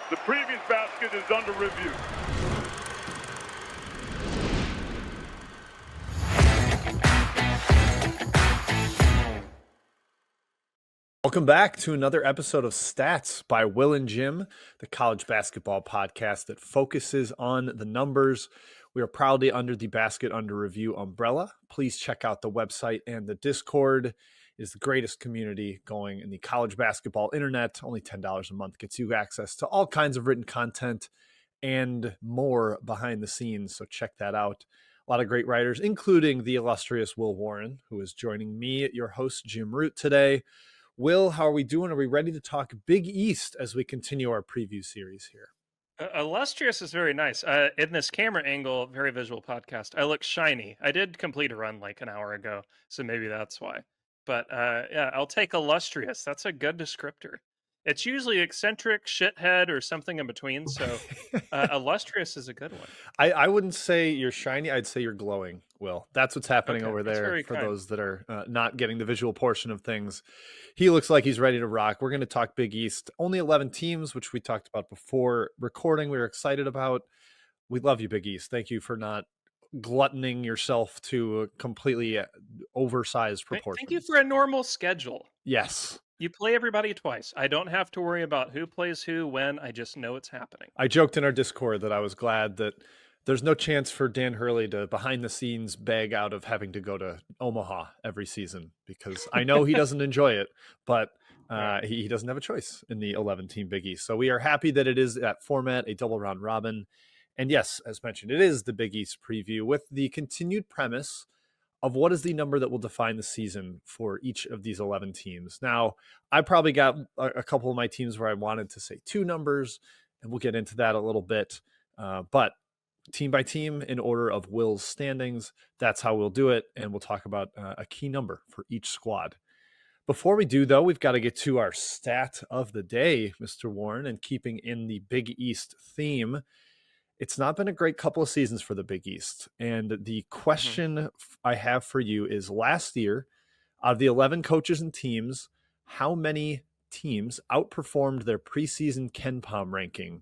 The previous basket is under review. Welcome back to another episode of Stats by Will and Jim, the college basketball podcast that focuses on the numbers. We are proudly under the Basket Under Review umbrella. Please check out the website and the Discord. It is the greatest community going in the college basketball internet. Only $10 a month gets you access to all kinds of written content and more behind the scenes. So check that out. A lot of great writers, including the illustrious Will Warren, who is joining me, your host, Jim Root, today. Will, how are we doing? Are we ready to talk Big East as we continue our preview series here? Illustrious is very nice. In this camera angle, very visual podcast, I look shiny. I did complete a run like an hour ago, so maybe that's why. But yeah, I'll take illustrious. That's a good descriptor. It's usually eccentric, shithead, or something in between. So illustrious is a good one. I wouldn't say you're shiny. I'd say you're glowing, Will. That's what's happening over there for those that are not getting the visual portion of things. He looks like he's ready to rock. We're going to talk Big East. Only 11 teams, which we talked about before recording. We were excited about. We love you, Big East. Thank you for not gluttoning yourself to a completely oversized proportion. Thank you for a normal schedule. Yes. You play everybody twice. I don't have to worry about who plays who, when. I just know it's happening. I joked in our Discord that I was glad that there's no chance for Dan Hurley to behind the scenes beg out of having to go to Omaha every season, because I know he doesn't enjoy it, but he doesn't have a choice in the 11-team Big East. So we are happy that it is that format, a double round robin. And yes, as mentioned, it is the Big East preview with the continued premise of what is the number that will define the season for each of these 11 teams. Now, I probably got a couple of my teams where I wanted to say two numbers, and we'll get into that a little bit. But team by team, in order of Will's standings, that's how we'll do it, and we'll talk about a key number for each squad. Before we do, though, we've got to get to our stat of the day, Mr. Warren, and keeping in the Big East theme. It's not been a great couple of seasons for the Big East. And the question I have for you is, last year, out of the 11 coaches and teams, how many teams outperformed their preseason KenPom ranking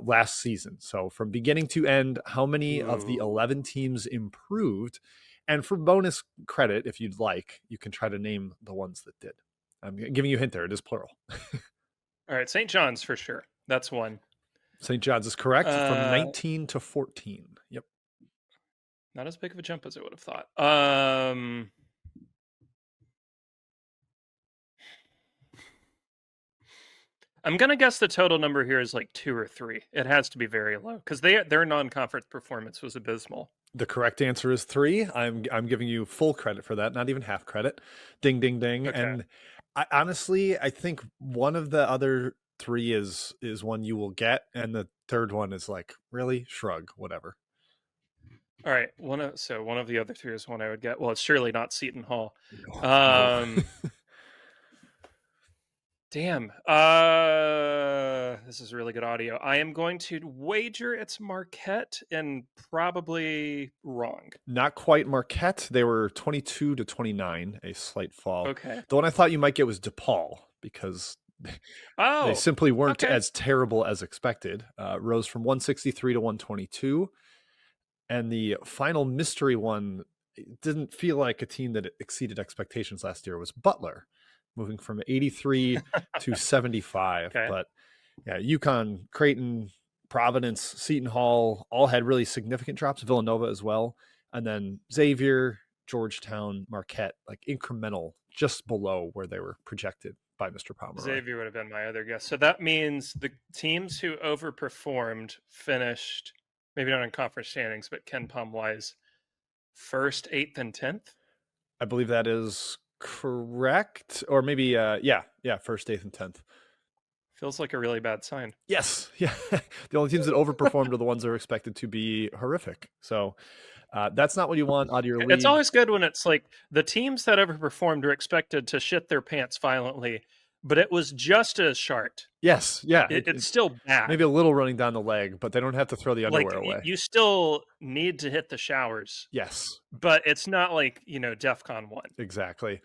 last season? So from beginning to end, how many of the 11 teams improved? And for bonus credit, if you'd like, you can try to name the ones that did. I'm giving you a hint there. It is plural. All right, St. John's for sure. That's one. St. John's is correct, from 19 to 14. Yep. Not as big of a jump as I would have thought. I'm going to guess the total number here is like 2 or 3. It has to be very low because their non-conference performance was abysmal. The correct answer is 3. I'm giving you full credit for that, not even half credit. Ding, ding, ding. Okay. And I think one of the other 3 is one you will get, and the third one is like, really? Shrug, whatever. All right, one of the other 3 is one I would get. Well, it's surely not Seton Hall. No. Damn. This is really good audio. I am going to wager it's Marquette, and probably wrong. Not quite Marquette. They were 22 to 29, a slight fall. Okay. The one I thought you might get was Depal, because they simply weren't as terrible as expected. Rose from 163 to 122. And the final mystery one didn't feel like a team that exceeded expectations last year was Butler, moving from 83 to 75. Okay. But yeah, Yukon, Kraton, Providence, Seton Hall all had really significant drops. Villanova as well. And then Xavier, Georgetown, Marquette, like incremental, just below where they were projected by Mr. Pomeroy. Xavier would have been my other guess. So that means the teams who overperformed finished, maybe not in conference standings, but KenPom-wise, 1st, 8th, and 10th? I believe that is correct. Or maybe, 1st, 8th, and 10th. Feels like a really bad sign. Yes. Yeah. The only teams that overperformed are the ones that are expected to be horrific. So that's not what you want out of your league. It's always good when it's like the teams that overperformed are expected to shit their pants violently, but it was just as short. Yes. Yeah. It's still bad. Maybe a little running down the leg, but they don't have to throw the underwear away. You still need to hit the showers. Yes. But it's not like, DEFCON 1. Exactly.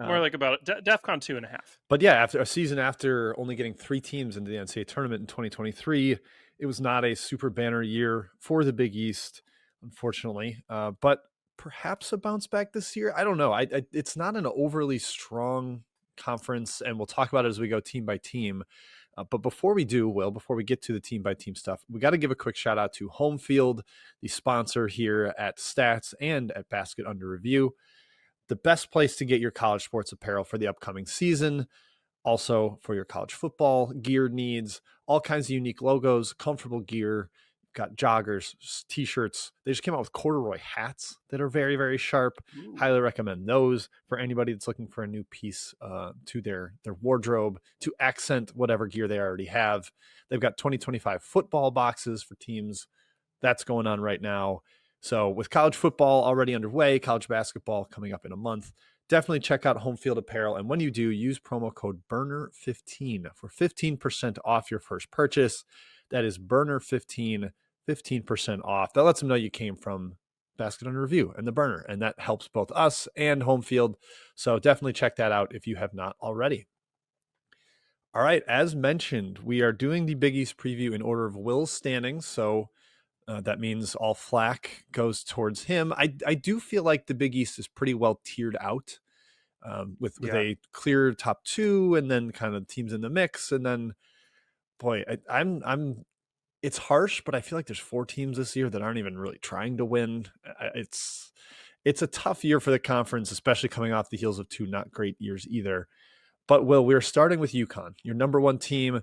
More like about DEFCON 2.5. But yeah, after a season after only getting 3 teams into the NCAA tournament in 2023, it was not a super banner year for the Big East, unfortunately. But perhaps a bounce back this year. I don't know. It's not an overly strong conference, and we'll talk about it as we go team by team. But before we do, before we get to the team by team stuff, we got to give a quick shout out to Home Field, the sponsor here at Stats and at Basket Under Review. The best place to get your college sports apparel for the upcoming season. Also for your college football gear needs, all kinds of unique logos, comfortable gear. Got joggers, t-shirts. They just came out with corduroy hats that are very, very sharp. Ooh. Highly recommend those for anybody that's looking for a new piece to their wardrobe to accent whatever gear they already have. They've got 2025 football boxes for teams. That's going on right now. So with college football already underway, college basketball coming up in a month, definitely check out Home Field Apparel. And when you do, use promo code BURNER15 for 15% off your first purchase. That is BURNER15, 15% off. That lets them know you came from Basket Under Review and the Burner, and that helps both us and Home Field. So definitely check that out if you have not already. All right, as mentioned, we are doing the Big East preview in order of Will's standings. So that means all flack goes towards him. I do feel like the Big East is pretty well tiered out with a clear top 2 and then kind of teams in the mix. And then, boy, I'm it's harsh, but I feel like there's 4 teams this year that aren't even really trying to win. It's a tough year for the conference, especially coming off the heels of 2 not great years either. But Will, we're starting with Yukon, your number 1 team.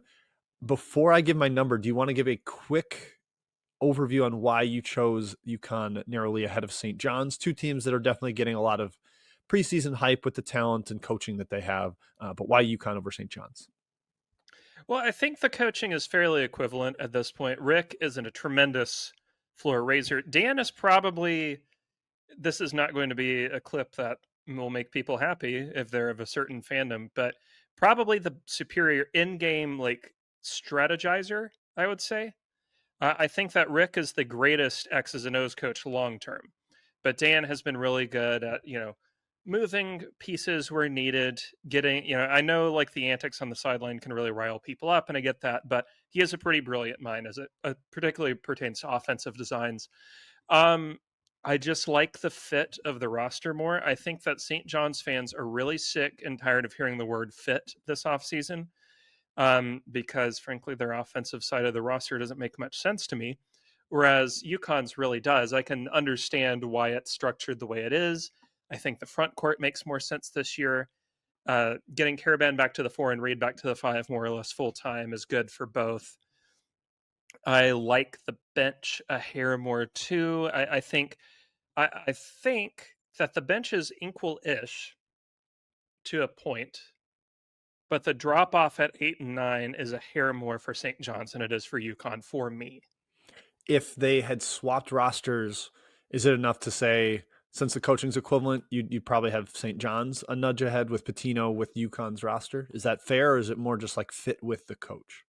Before I give my number, do you want to give a quick overview on why you chose Yukon narrowly ahead of St. John's? 2 teams that are definitely getting a lot of preseason hype with the talent and coaching that they have, but why Yukon over St. John's? Well, I think the coaching is fairly equivalent at this point. Rick is a tremendous floor raiser. Dan is probably, this is not going to be a clip that will make people happy if they're of a certain fandom, but probably the superior in-game strategizer, I would say. I think that Rick is the greatest X's and O's coach long term, but Dan has been really good at moving pieces where needed. Getting I know the antics on the sideline can really rile people up, and I get that, but he has a pretty brilliant mind as it particularly pertains to offensive designs. I just like the fit of the roster more. I think that St. John's fans are really sick and tired of hearing the word fit this offseason. Because frankly, their offensive side of the roster doesn't make much sense to me, whereas UConn's really does. I can understand why it's structured the way it is. I think the front court makes more sense this year. Getting Caravan back to the 4 and Reed back to the 5 more or less full time is good for both. I like the bench a hair more too. I think that the bench is equal-ish to a point. But the drop off at 8 and 9 is a hair more for St. John's than it is for UConn for me. If they had swapped rosters, is it enough to say, since the coaching's equivalent, you'd probably have St. John's a nudge ahead with Pitino with UConn's roster? Is that fair, or is it more just fit with the coach?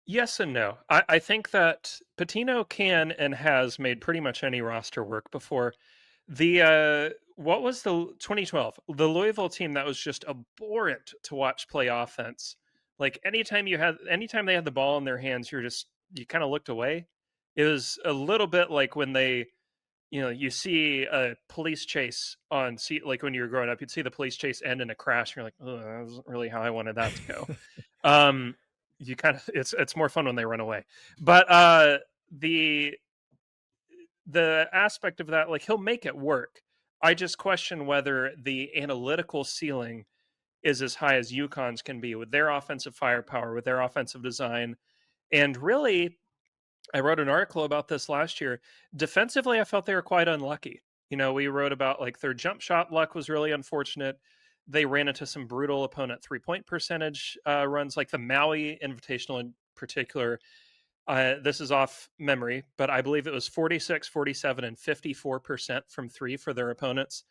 Yes and no. I think that Pitino can and has made pretty much any roster work before. What was the 2012? The Louisville team that was just abhorrent to watch play offense. Anytime they had the ball in their hands, you kind of looked away. It was a little bit like when they, you see a police chase on when you were growing up, you'd see the police chase end in a crash. And you're like, oh, that wasn't really how I wanted that to go. It's more fun when they run away. But the aspect of that, he'll make it work. I just question whether the analytical ceiling is as high as UConn's can be with their offensive firepower, with their offensive design. And really, I wrote an article about this last year. Defensively, I felt they were quite unlucky. We wrote about their jump shot luck was really unfortunate. They ran into some brutal opponent 3-point percentage runs, like the Maui Invitational in particular. This is off memory, but I believe it was 46, 47, and 54% from 3 for their opponents.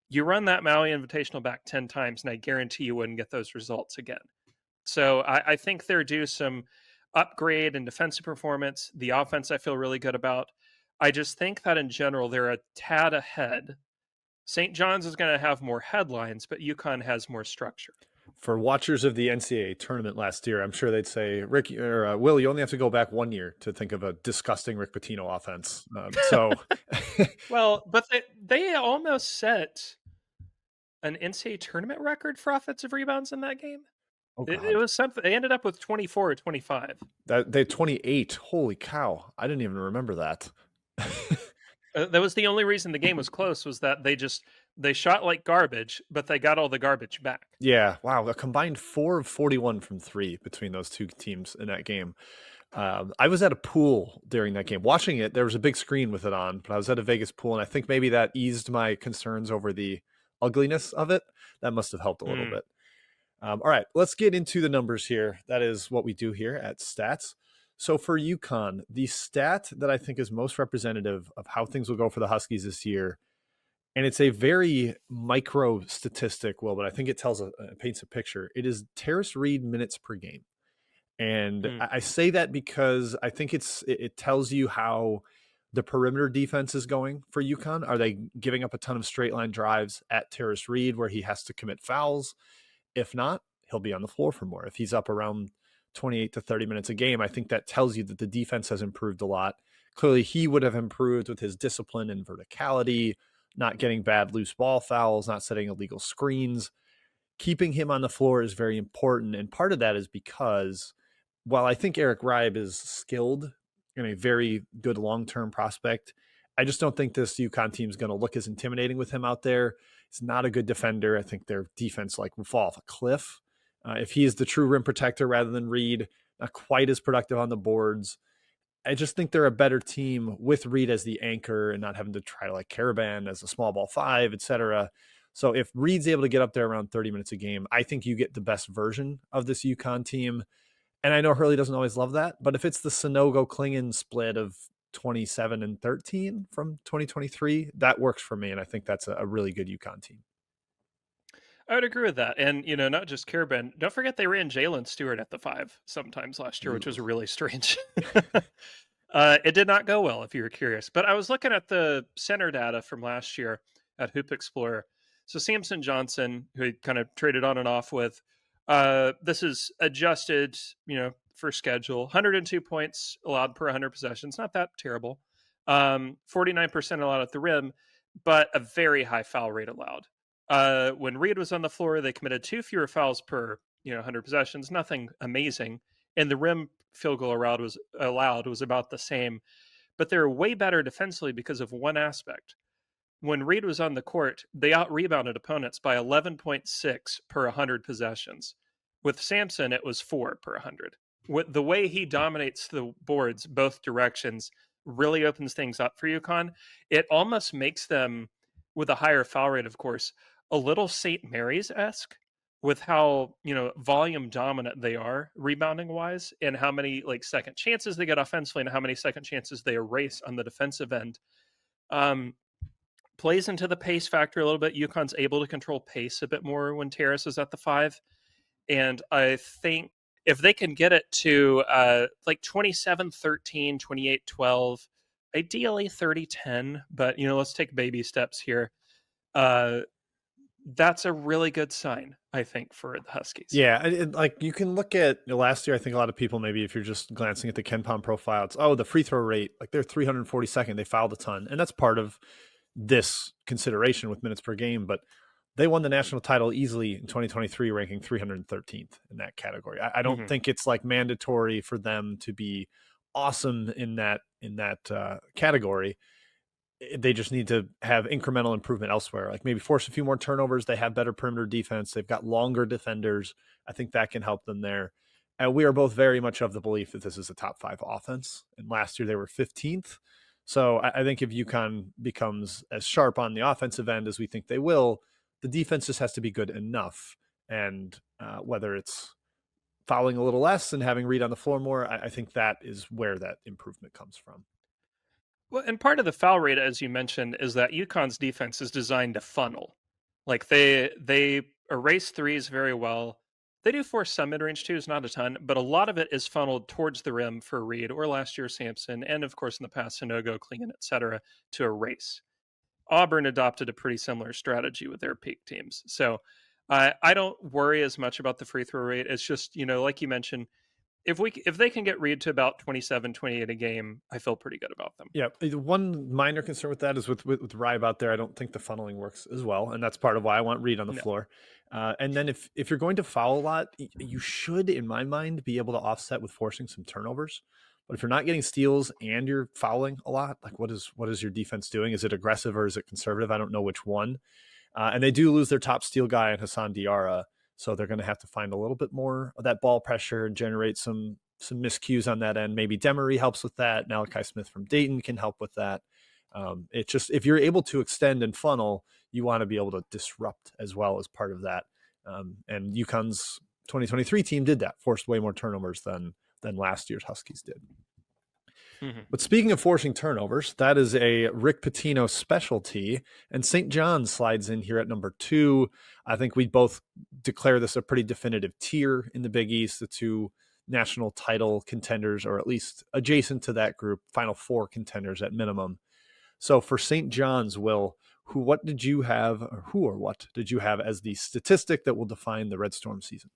You run that Maui Invitational back 10 times, and I guarantee you wouldn't get those results again. So I think they're due some upgrade in defensive performance. The offense I feel really good about. I just think that in general, they're a tad ahead St. John's is going to have more headlines, but Yukon has more structure. For watchers of the NCAA tournament last year, I'm sure they'd say, Rick or Will, you only have to go back 1 year to think of a disgusting Rick Pitino offense. Well, but they almost set an NCAA tournament record for offensive rebounds in that game. Oh It God, was something. They ended up with 24 or 25. they had 28. Holy cow! I didn't even remember that. That was the only reason the game was close, was that they shot like garbage, but they got all the garbage back. Yeah, wow, a combined 4 of 41 from 3 between those two teams in that game. I was at a pool during that game watching it. There was a big screen with it on, but I was at a Vegas pool, and I think maybe that eased my concerns over the ugliness of it. That must have helped a little bit. All right, let's get into the numbers here. That is what we do here at Stats. So for Yukon, the stat that I think is most representative of how things will go for the Huskies this year, and it's a very micro statistic, Will, but I think it paints a picture. It is Terrace Reed minutes per game. And I say that because I think it tells you how the perimeter defense is going for Yukon. Are they giving up a ton of straight line drives at Terrace Reed where he has to commit fouls? If not, he'll be on the floor for more. If he's up around 28 to 30 minutes a game, I think that tells you that the defense has improved a lot. Clearly, he would have improved with his discipline and verticality, not getting bad loose ball fouls, not setting illegal screens. Keeping him on the floor is very important. And part of that is because while I think Eric Ribe is skilled and a very good long-term prospect, I just don't think this Yukon team is going to look as intimidating with him out there. He's not a good defender. I think their defense will fall off a cliff. If he is the true rim protector rather than Reed, not quite as productive on the boards. I just think they're a better team with Reed as the anchor and not having to try to Caravan as a small ball 5, etc. So if Reed's able to get up there around 30 minutes a game, I think you get the best version of this Yukon team. And I know Hurley doesn't always love that, but if it's the Sanogo-Klingon split of 27 and 13 from 2023, that works for me. And I think that's a really good Yukon team. I would agree with that. And, not just Caravan. Don't forget they ran Jalen Stewart at the 5 sometimes last year, which was really strange. It did not go well, if you were curious. But I was looking at the center data from last year at Hoop Explorer. So Samson Johnson, who he kind of traded on and off with, this is adjusted, for schedule. 102 points allowed per 100 possessions. Not that terrible. 49% allowed at the rim, but a very high foul rate allowed. When Reed was on the floor, they committed 2 fewer fouls per 100 possessions. Nothing amazing. And the rim field goal allowed was about the same. But they're way better defensively because of one aspect. When Reed was on the court, they out-rebounded opponents by 11.6 per 100 possessions. With Samson, it was 4 per 100. The way he dominates the boards both directions really opens things up for Yukon. It almost makes them, with a higher foul rate, of course, a little St. Mary's-esque with how, volume dominant they are rebounding-wise and how many second chances they get offensively and how many second chances they erase on the defensive end. Plays into the pace factor a little bit. Yukon's able to control pace a bit more when Terrace is at the 5. And I think if they can get it to 27-13, 28-12, ideally 30-10, but, let's take baby steps here. That's a really good sign, I think, for the Huskies. Yeah, you can look at last year. I think a lot of people, maybe if you're just glancing at the KenPom profile, it's the free throw rate. They're 342nd. They fouled a ton, and that's part of this consideration with minutes per game. But they won the national title easily in 2023, ranking 313th in that category. I don't think it's mandatory for them to be awesome in that category. They just need to have incremental improvement elsewhere, maybe force a few more turnovers. They have better perimeter defense. They've got longer defenders. I think that can help them there. And we are both very much of the belief that this is a top 5 offense. And last year they were 15th. So I think if Yukon becomes as sharp on the offensive end as we think they will, the defense just has to be good enough. And whether it's fouling a little less and having Reed on the floor more, I think that is where that improvement comes from. Well, and part of the foul rate, as you mentioned, is that Yukon's defense is designed to funnel. They erase threes very well. They do force some mid-range twos, not a ton, but a lot of it is funneled towards the rim for Reed or last year Samson, and of course in the past Sanogo, Klingon, etc., to erase. Auburn adopted a pretty similar strategy with their peak teams. So I don't worry as much about the free throw rate. It's just, like you mentioned, if they can get Reed to about 27, 28 a game, I feel pretty good about them. Yeah, the one minor concern with that is with Ribe out there, I don't think the funneling works as well, and that's part of why I want Reed on the No. floor. And then if you're going to foul a lot, you should, in my mind, be able to offset with forcing some turnovers. But if you're not getting steals and you're fouling a lot, like what is your defense doing? Is it aggressive or is it conservative? I don't know which one. And they do lose their top steal guy in Hassan Diarra, so they're going to have to find a little bit more of that ball pressure and generate some miscues on that end. Maybe Demery helps with that. Malachi Smith from Dayton can help with that. It's just, if you're able to extend and funnel, you want to be able to disrupt as well as part of that. And UConn's 2023 team did that, forced way more turnovers than last year's Huskies did. Mm-hmm. But speaking of forcing turnovers, that is a Rick Pitino specialty, and St. John's slides in here at number 2. I think we both declare this a pretty definitive tier in the Big East, the two national title contenders, or at least adjacent to that group, Final Four contenders at minimum. So for St. John's, Will, what did you have as the statistic that will define the Red Storm season?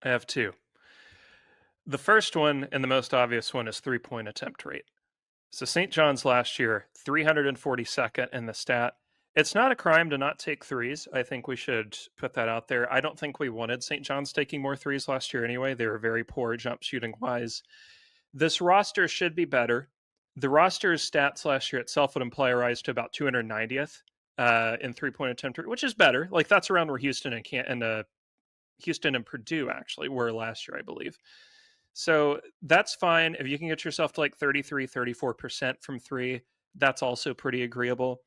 I have 2. The first one and the most obvious one is 3-point attempt rate. So St. John's last year, 342nd in the stat. It's not a crime to not take threes. I think we should put that out there. I don't think we wanted St. John's taking more threes last year anyway. They were very poor jump shooting wise. This roster should be better. The roster's stats last year itself would imply a rise to about 290th in 3-point attempt rate, which is better. Like that's around where Houston and Purdue actually were last year, I believe. So that's fine. If you can get yourself to like 33, 34% from 3, that's also pretty agreeable.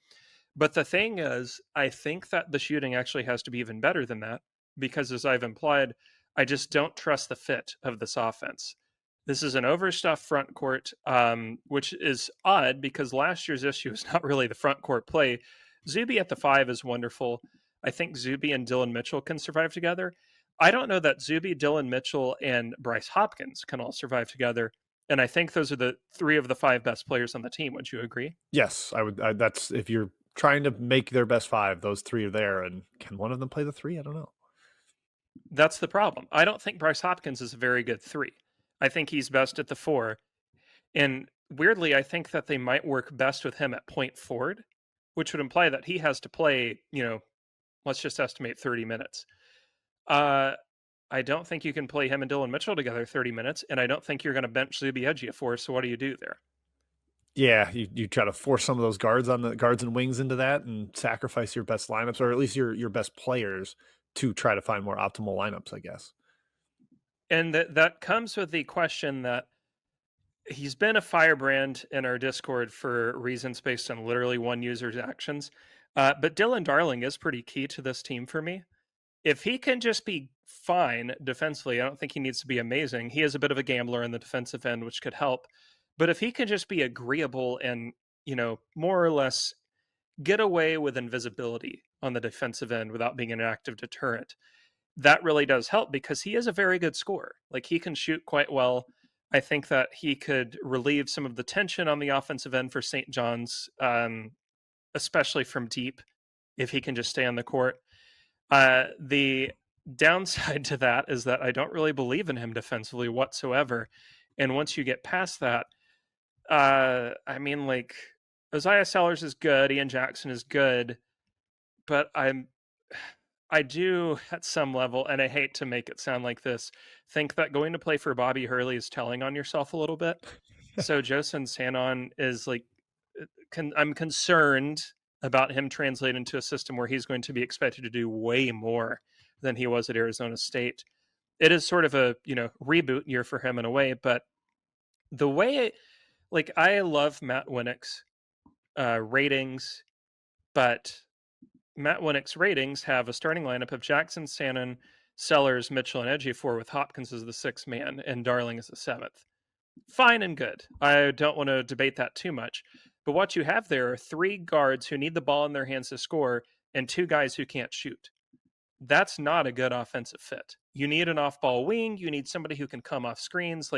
But the thing is, I think that the shooting actually has to be even better than that, because as I've implied, I just don't trust the fit of this offense. This is an overstuffed front court, which is odd because last year's issue is not really the front court play. Zuby at the 5 is wonderful. I think Zuby and Dylan Mitchell can survive together. I don't know that Zuby, Dylan Mitchell, and Bryce Hopkins can all survive together. And I think those are the 3 of the 5 best players on the team. Would you agree? Yes, I would. That's, if you're trying to make their best 5, those 3 are there. And can one of them play the 3? I don't know. That's the problem. I don't think Bryce Hopkins is a very good 3. I think he's best at the 4. And weirdly, I think that they might work best with him at point forward, which would imply that he has to play, let's just estimate 30 minutes. I don't think you can play him and Dylan Mitchell together 30 minutes, and I don't think you're going to bench Zuby Ejiofor, so what do you do there? Yeah, you try to force some of those guards and wings into that and sacrifice your best lineups, or at least your best players, to try to find more optimal lineups, I guess. And that comes with the question that he's been a firebrand in our Discord for reasons based on literally one user's actions. But Dylan Darling is pretty key to this team for me. If he can just be fine defensively, I don't think he needs to be amazing. He is a bit of a gambler in the defensive end, which could help. But if he can just be agreeable and, more or less get away with invisibility on the defensive end without being an active deterrent, that really does help because he is a very good scorer. Like he can shoot quite well. I think that he could relieve some of the tension on the offensive end for St. John's, especially from deep, if he can just stay on the court. The downside to that is that I don't really believe in him defensively whatsoever. And once you get past that, Isaiah Sellers is good, Ian Jackson is good, but I do at some level, and I hate to make it sound like this, think that going to play for Bobby Hurley is telling on yourself a little bit. So Josan Sanon is like, I'm concerned about him translating into a system where he's going to be expected to do way more than he was at Arizona State. It is sort of a, reboot year for him in a way, but the way, I love Matt Winnick's ratings, but Matt Winnick's ratings have a starting lineup of Jackson, Sanon, Sellers, Mitchell, and Ejiofor, with Hopkins as the 6th man and Darling as the 7th. Fine and good. I don't want to debate that too much. But what you have there are 3 guards who need the ball in their hands to score and 2 guys who can't shoot. That's not a good offensive fit. You need an off-ball wing. You need somebody who can come off screens.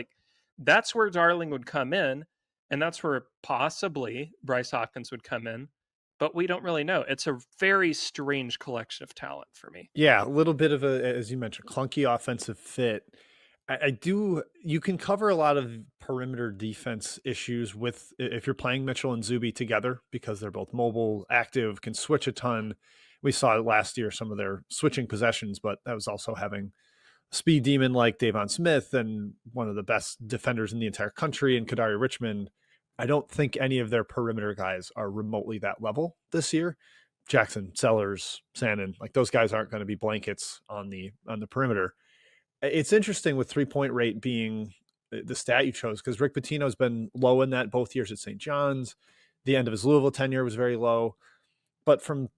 That's where Darling would come in, and that's where possibly Bryce Hopkins would come in. but we don't really know. It's a very strange collection of talent for me. Yeah, a little bit of a, as you mentioned, clunky offensive fit. You can cover a lot of perimeter defense issues with if you're playing Mitchell and Zuby together because they're both mobile, active, can switch a ton. We saw it last year, some of their switching possessions, but that was also having a speed demon like Davon Smith and one of the best defenders in the entire country in Kadari Richmond. I don't think any of their perimeter guys are remotely that level this year. Jackson, Sellers, Sannon, like those guys aren't going to be blankets on the perimeter. It's interesting with 3-point rate being the stat you chose because Rick Pitino's been low in that both years at St. John's. The end of his Louisville tenure was very low, but from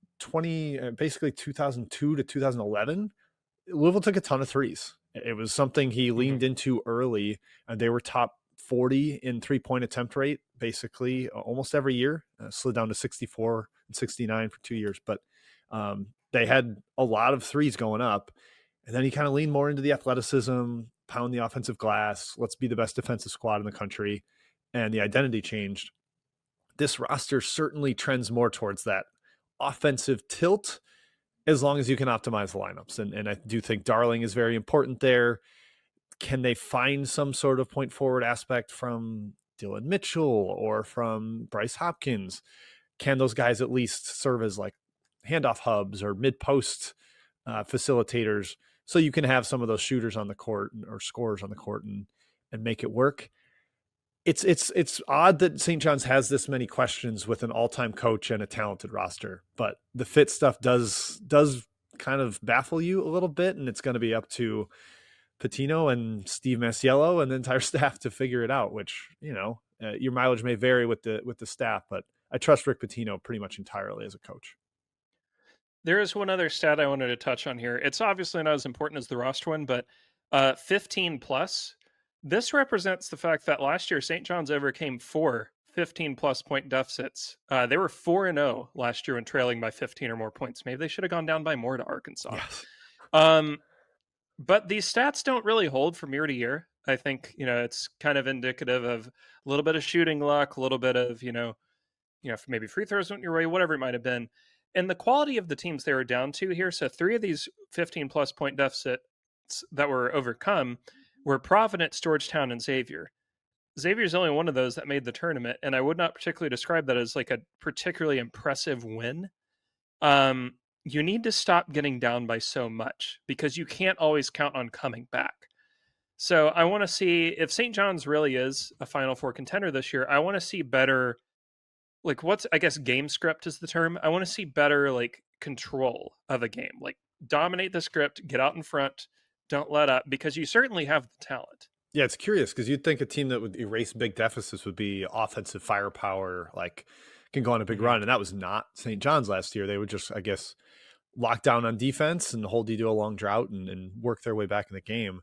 basically 2002 to 2011, Louisville took a ton of threes. It was something he leaned into early, and they were top 40 in 3-point attempt rate basically almost every year. Slid down to 64 and 69 for 2 years, but they had a lot of threes going up. And then he kind of leaned more into the athleticism, pound the offensive glass, let's be the best defensive squad in the country, and the identity changed. This roster certainly trends more towards that offensive tilt as long as you can optimize the lineups. And I do think Darling is very important there. Can they find some sort of point forward aspect from Dylan Mitchell or from Bryce Hopkins? Can those guys at least serve as like handoff hubs or mid-post facilitators so you can have some of those shooters on the court or scorers on the court and make it work? It's odd that St. John's has this many questions with an all-time coach and a talented roster, but the fit stuff does kind of baffle you a little bit, and it's going to be up to Pitino and Steve Masiello and the entire staff to figure it out, which, your mileage may vary with the staff, but I trust Rick Pitino pretty much entirely as a coach. There is one other stat I wanted to touch on here. It's obviously not as important as the roster one, but 15 plus. This represents the fact that last year St. John's overcame 4 15-plus point deficits. They were 4-0 last year when trailing by 15 or more points. Maybe they should have gone down by more to Arkansas. Yes. But these stats don't really hold from year to year. I think, it's kind of indicative of a little bit of shooting luck, a little bit of, maybe free throws went your way, whatever it might have been. And the quality of the teams they were down to here. So 3 of these 15-plus point deficits that were overcome were Providence, Georgetown, and Xavier. Xavier's only one of those that made the tournament, and I would not particularly describe that as like a particularly impressive win. You need to stop getting down by so much because you can't always count on coming back. So I want to see if St. John's really is a Final Four contender this year. I want to see better, like game script is the term. I want to see better like control of a game, like dominate the script, get out in front, don't let up, because you certainly have the talent. Yeah, it's curious because you'd think a team that would erase big deficits would be offensive firepower, like can go on a big run. And that was not St. John's last year. They would just, I guess, lock down on defense and hold you to a long drought and work their way back in the game.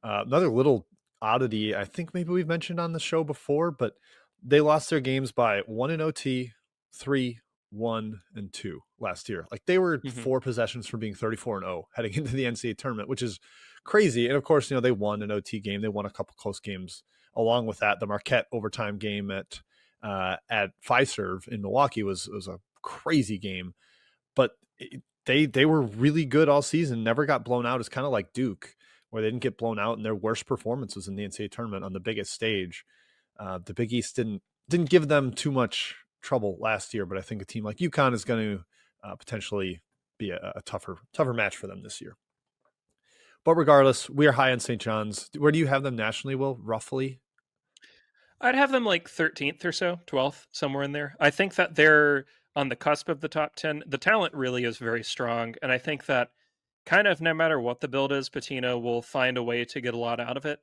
Another little oddity, I think maybe we've mentioned on the show before, but they lost their games by 1 in OT, 3, 1, and 2 last year. Like they were 4 possessions from being 34-0 heading into the NCAA tournament, which is crazy. And of course, they won an OT game. They won a couple close games. Along with that, the Marquette overtime game at Fiserv in Milwaukee was a crazy game. But they were really good all season, never got blown out. It's kind of like Duke, where they didn't get blown out, and their worst performance was in the NCAA tournament on the biggest stage. The Big East didn't give them too much trouble last year, but I think a team like Yukon is going to potentially be a tougher match for them this year. But regardless, we are high on St. John's. Where do you have them nationally, Will, roughly? I'd have them like 13th or so, 12th, somewhere in there. I think that they're on the cusp of the top 10. The talent really is very strong, and I think that kind of no matter what the build is, Pitino will find a way to get a lot out of it.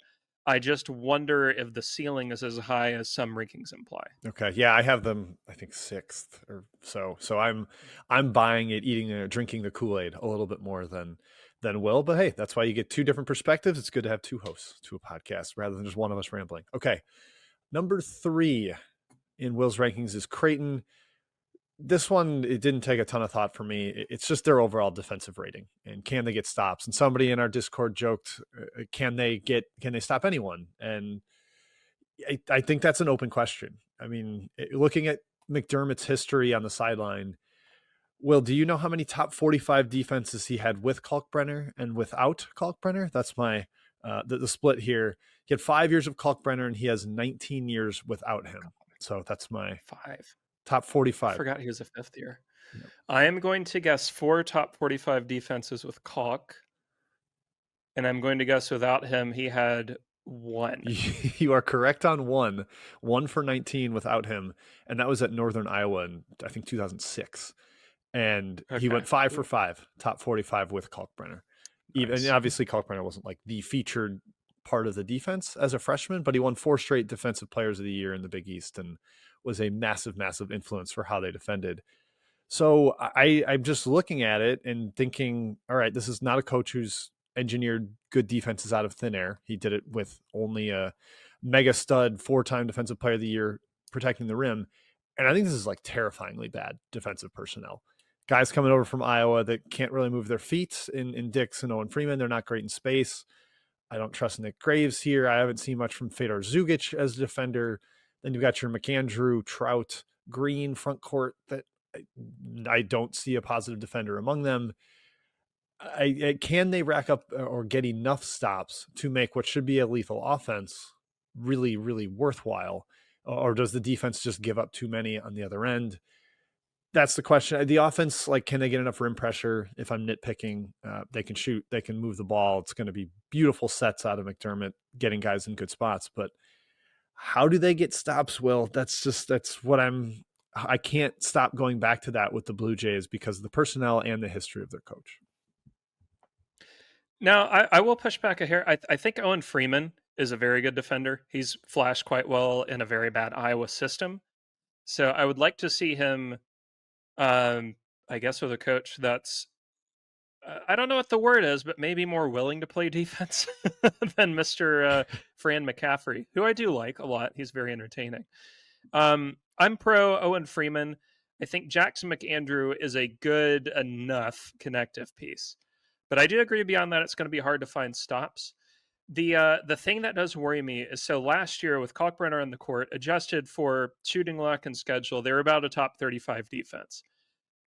I just wonder if the ceiling is as high as some rankings imply. Okay, yeah, I have them, I think 6th or so. So I'm buying it, drinking the Kool-Aid a little bit more than Will. But hey, that's why you get 2 different perspectives. It's good to have 2 hosts to a podcast rather than just one of us rambling. Okay, number 3 in Will's rankings is Kraton. This one, it didn't take a ton of thought for me. It's just their overall defensive rating and can they get stops? And somebody in our Discord joked, can they stop anyone? And I think that's an open question. I mean, looking at McDermott's history on the sideline, Will, do you know how many top 45 defenses he had with Kalkbrenner and without Kalkbrenner? That's my the split here. He had 5 years of Kalkbrenner and he has 19 years without him. So that's my 5. top I 45. forgot he was a 5th year. Yep. I am going to guess 4 top 45 defenses with Kalk. And I'm going to guess without him, he had 1. You are correct on 1 for 19 without him. And that was at Northern Iowa in, I think, 2006. And he went 5 for 5, top 45 with Kalkbrenner. Nice. And obviously Kalkbrenner wasn't like the featured part of the defense as a freshman, but he won 4 straight defensive players of the year in the Big East and was a massive, massive influence for how they defended. So I'm just looking at it and thinking, all right, this is not a coach who's engineered good defenses out of thin air. He did it with only a mega stud 4-time defensive player of the year protecting the rim. And I think this is like terrifyingly bad defensive personnel. Guys coming over from Iowa that can't really move their feet in Dix and Owen Freeman. They're not great in space. I don't trust Nick Graves here. I haven't seen much from Fedor Zugic as a defender. Then you've got your McAndrew, Trout, Green front court that I don't see a positive defender among them. Can they rack up or get enough stops to make what should be a lethal offense really, really worthwhile? Or does the defense just give up too many on the other end? That's the question. The offense, like, can they get enough rim pressure? If I'm nitpicking, they can shoot, they can move the ball. It's going to be beautiful sets out of McDermott, getting guys in good spots. But how do they get stops, Will? That's what I can't stop going back to that with the Blue Jays because of the personnel and the history of their coach. Now, I will push back a hair. I think Owen Freeman is a very good defender. He's flashed quite well in a very bad Iowa system. So I would like to see him, I guess, with a coach that's, I don't know what the word is, but maybe more willing to play defense than Mr. Fran McCaffrey, who I do like a lot. He's very entertaining. I'm pro Owen Freeman. I think Jackson McAndrew is a good enough connective piece. But I do agree beyond that, it's going to be hard to find stops. The thing that does worry me is, so last year with Kalkbrenner on the court, adjusted for shooting luck and schedule, they were about a top 35 defense.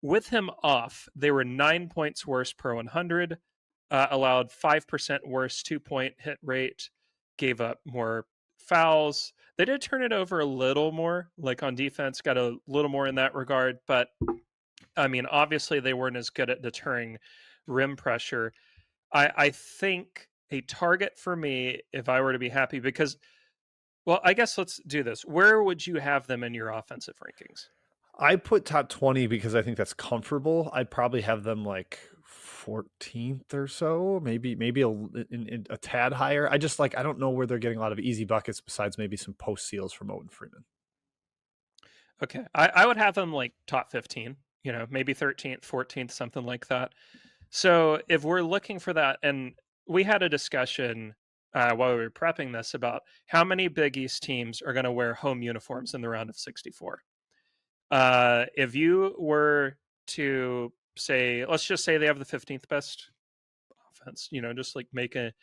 With him off, they were 9 points worse per 100, allowed 5% worse 2-point hit rate, gave up more fouls. They did turn it over a little more, like on defense, got a little more in that regard. But, I mean, obviously they weren't as good at deterring rim pressure. I think a target for me, if I were to be happy, because, well, I guess let's do this. Where would you have them in your offensive rankings? I put top 20 because I think that's comfortable. I'd probably have them like 14th or so, maybe a tad higher. I don't know where they're getting a lot of easy buckets besides maybe some post steals from Owen Freeman. Okay. I would have them like top 15, maybe 13th, 14th, something like that. So if we're looking for that, and we had a discussion while we were prepping this about how many Big East teams are going to wear home uniforms in the round of 64. If you were to say, let's just say they have the 15th best offense, just like make an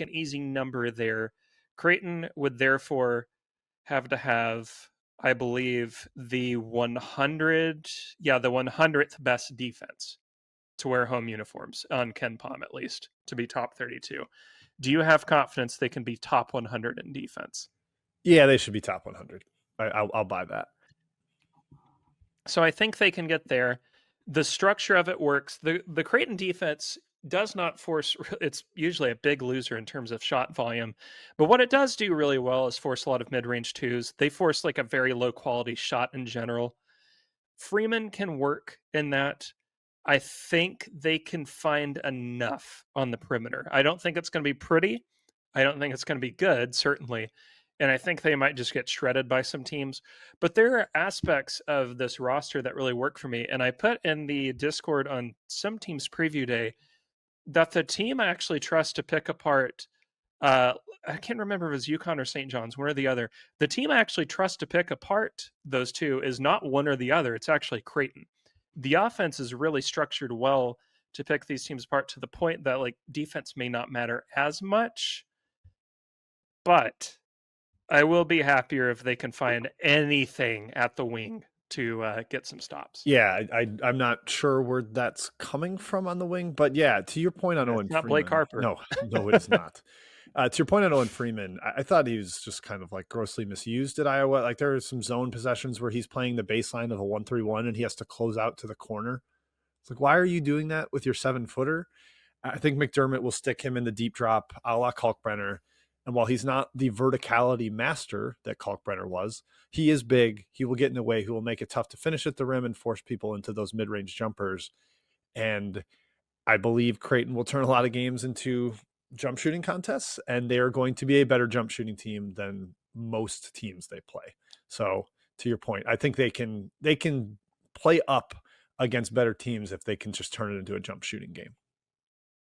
easy number there. Kraton would therefore have to have, I believe, the 100th best defense to wear home uniforms on Ken Palm, at least, to be top 32. Do you have confidence they can be top 100 in defense? Yeah, they should be top 100. I'll buy that. So I think they can get there. The structure of it works. The Creighton defense does not force, it's usually a big loser in terms of shot volume, but what it does do really well is force a lot of mid-range twos. They force like a very low quality shot in general. Freeman can work in that. I think they can find enough on the perimeter. I don't think it's going to be pretty. I don't think it's going to be good, certainly. And I think they might just get shredded by some teams. But there are aspects of this roster that really work for me. And I put in the Discord on some teams' preview day that the team I actually trust to pick apart, I can't remember if it was Yukon or St. John's, one or the other. The team I actually trust to pick apart those two is not one or the other. It's actually Kraton. The offense is really structured well to pick these teams apart to the point that like defense may not matter as much, but I will be happier if they can find anything at the wing to get some stops. Yeah, I'm not sure where that's coming from on the wing, but yeah, to your point on And Owen it's not Blake Freeman. Harper. No, it is not. To your point on Owen Freeman, I thought he was just kind of like grossly misused at Iowa. Like there are some zone possessions where he's playing the baseline of a 1-3-1 and he has to close out to the corner. It's like, why are you doing that with your 7-footer? I think McDermott will stick him in the deep drop a la Kalkbrenner. And while he's not the verticality master that Kalkbrenner was, he is big. He will get in the way. He will make it tough to finish at the rim and force people into those mid-range jumpers. And I believe Kraton will turn a lot of games into jump shooting contests, and they are going to be a better jump shooting team than most teams they play. So to your point, I think they can play up against better teams if they can just turn it into a jump shooting game.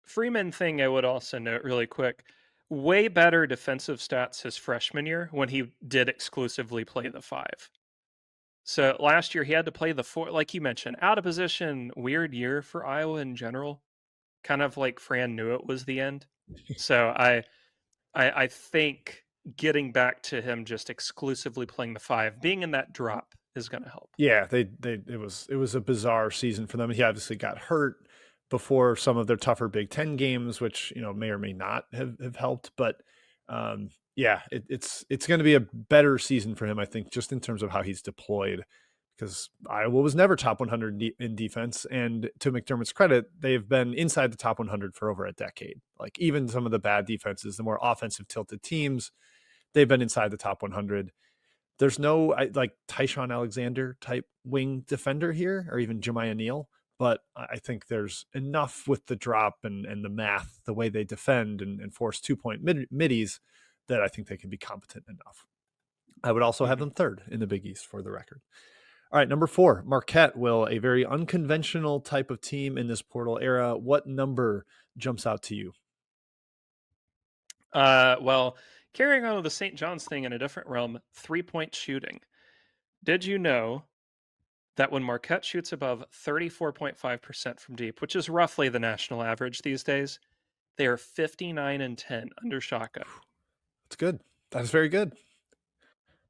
Freeman thing I would also note really quick, way better defensive stats his freshman year when he did exclusively play the 5. So last year he had to play the 4, like you mentioned, out of position, weird year for Iowa in general. Kind of like Fran knew it was the end. So I think getting back to him just exclusively playing the 5, being in that drop is going to help. Yeah, it was a bizarre season for them. He obviously got hurt before some of their tougher Big Ten games, which may or may not have helped. But yeah, it's going to be a better season for him, I think, just in terms of how he's deployed. Because Iowa was never top 100 in defense, and to McDermott's credit, they've been inside the top 100 for over a decade. Like even some of the bad defenses, the more offensive tilted teams, they've been inside the top 100. There's no like Tyshawn Alexander type wing defender here, or even Jemiah Neal, but I think there's enough with the drop and the math, the way they defend and force 2-point middies, that I think they can be competent enough. I would also have them third in the Big East, for the record. All right, number 4, Marquette, Will, a very unconventional type of team in this portal era. What number jumps out to you? Well, carrying on with the St. John's thing in a different realm, 3-point shooting. Did you know that when Marquette shoots above 34.5% from deep, which is roughly the national average these days, they are 59-10 under Shaka. That's good. That's very good.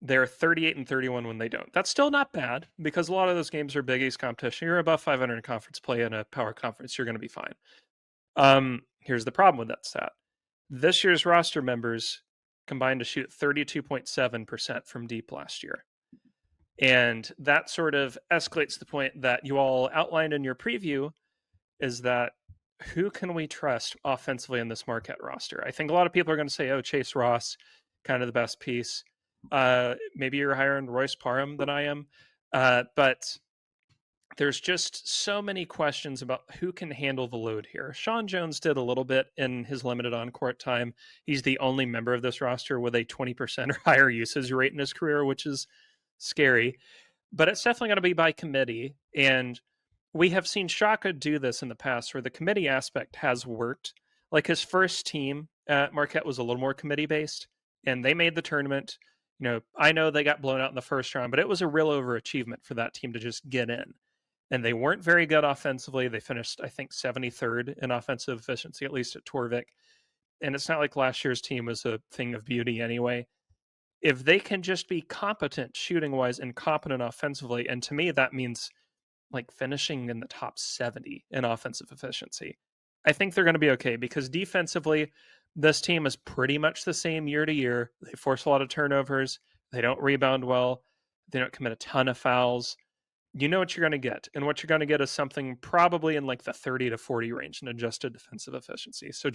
They're 38-31 when they don't. That's still not bad because a lot of those games are Big East competition. You're above 500 in conference play in a power conference, you're going to be fine. Here's the problem with that stat. This year's roster members combined to shoot 32.7% from deep last year. And that sort of escalates the point that you all outlined in your preview, is that who can we trust offensively in this Marquette roster? I think a lot of people are going to say, oh, Chase Ross, kind of the best piece. Maybe you're higher on Royce Parham than I am. But there's just so many questions about who can handle the load here. Sean Jones did a little bit in his limited on-court time. He's the only member of this roster with a 20% or higher usage rate in his career, which is scary. But it's definitely going to be by committee. And we have seen Shaka do this in the past where the committee aspect has worked. Like his first team at Marquette was a little more committee-based, and they made the tournament. I know they got blown out in the first round, but it was a real overachievement for that team to just get in. And they weren't very good offensively. They finished, I think, 73rd in offensive efficiency, at least at Torvik. And it's not like last year's team was a thing of beauty anyway. If they can just be competent shooting-wise and competent offensively, and to me that means like finishing in the top 70 in offensive efficiency, I think they're going to be okay, because defensively, this team is pretty much the same year to year. They force a lot of turnovers. They don't rebound well. They don't commit a ton of fouls. You know what you're going to get. And what you're going to get is something probably in like the 30 to 40 range in adjusted defensive efficiency. So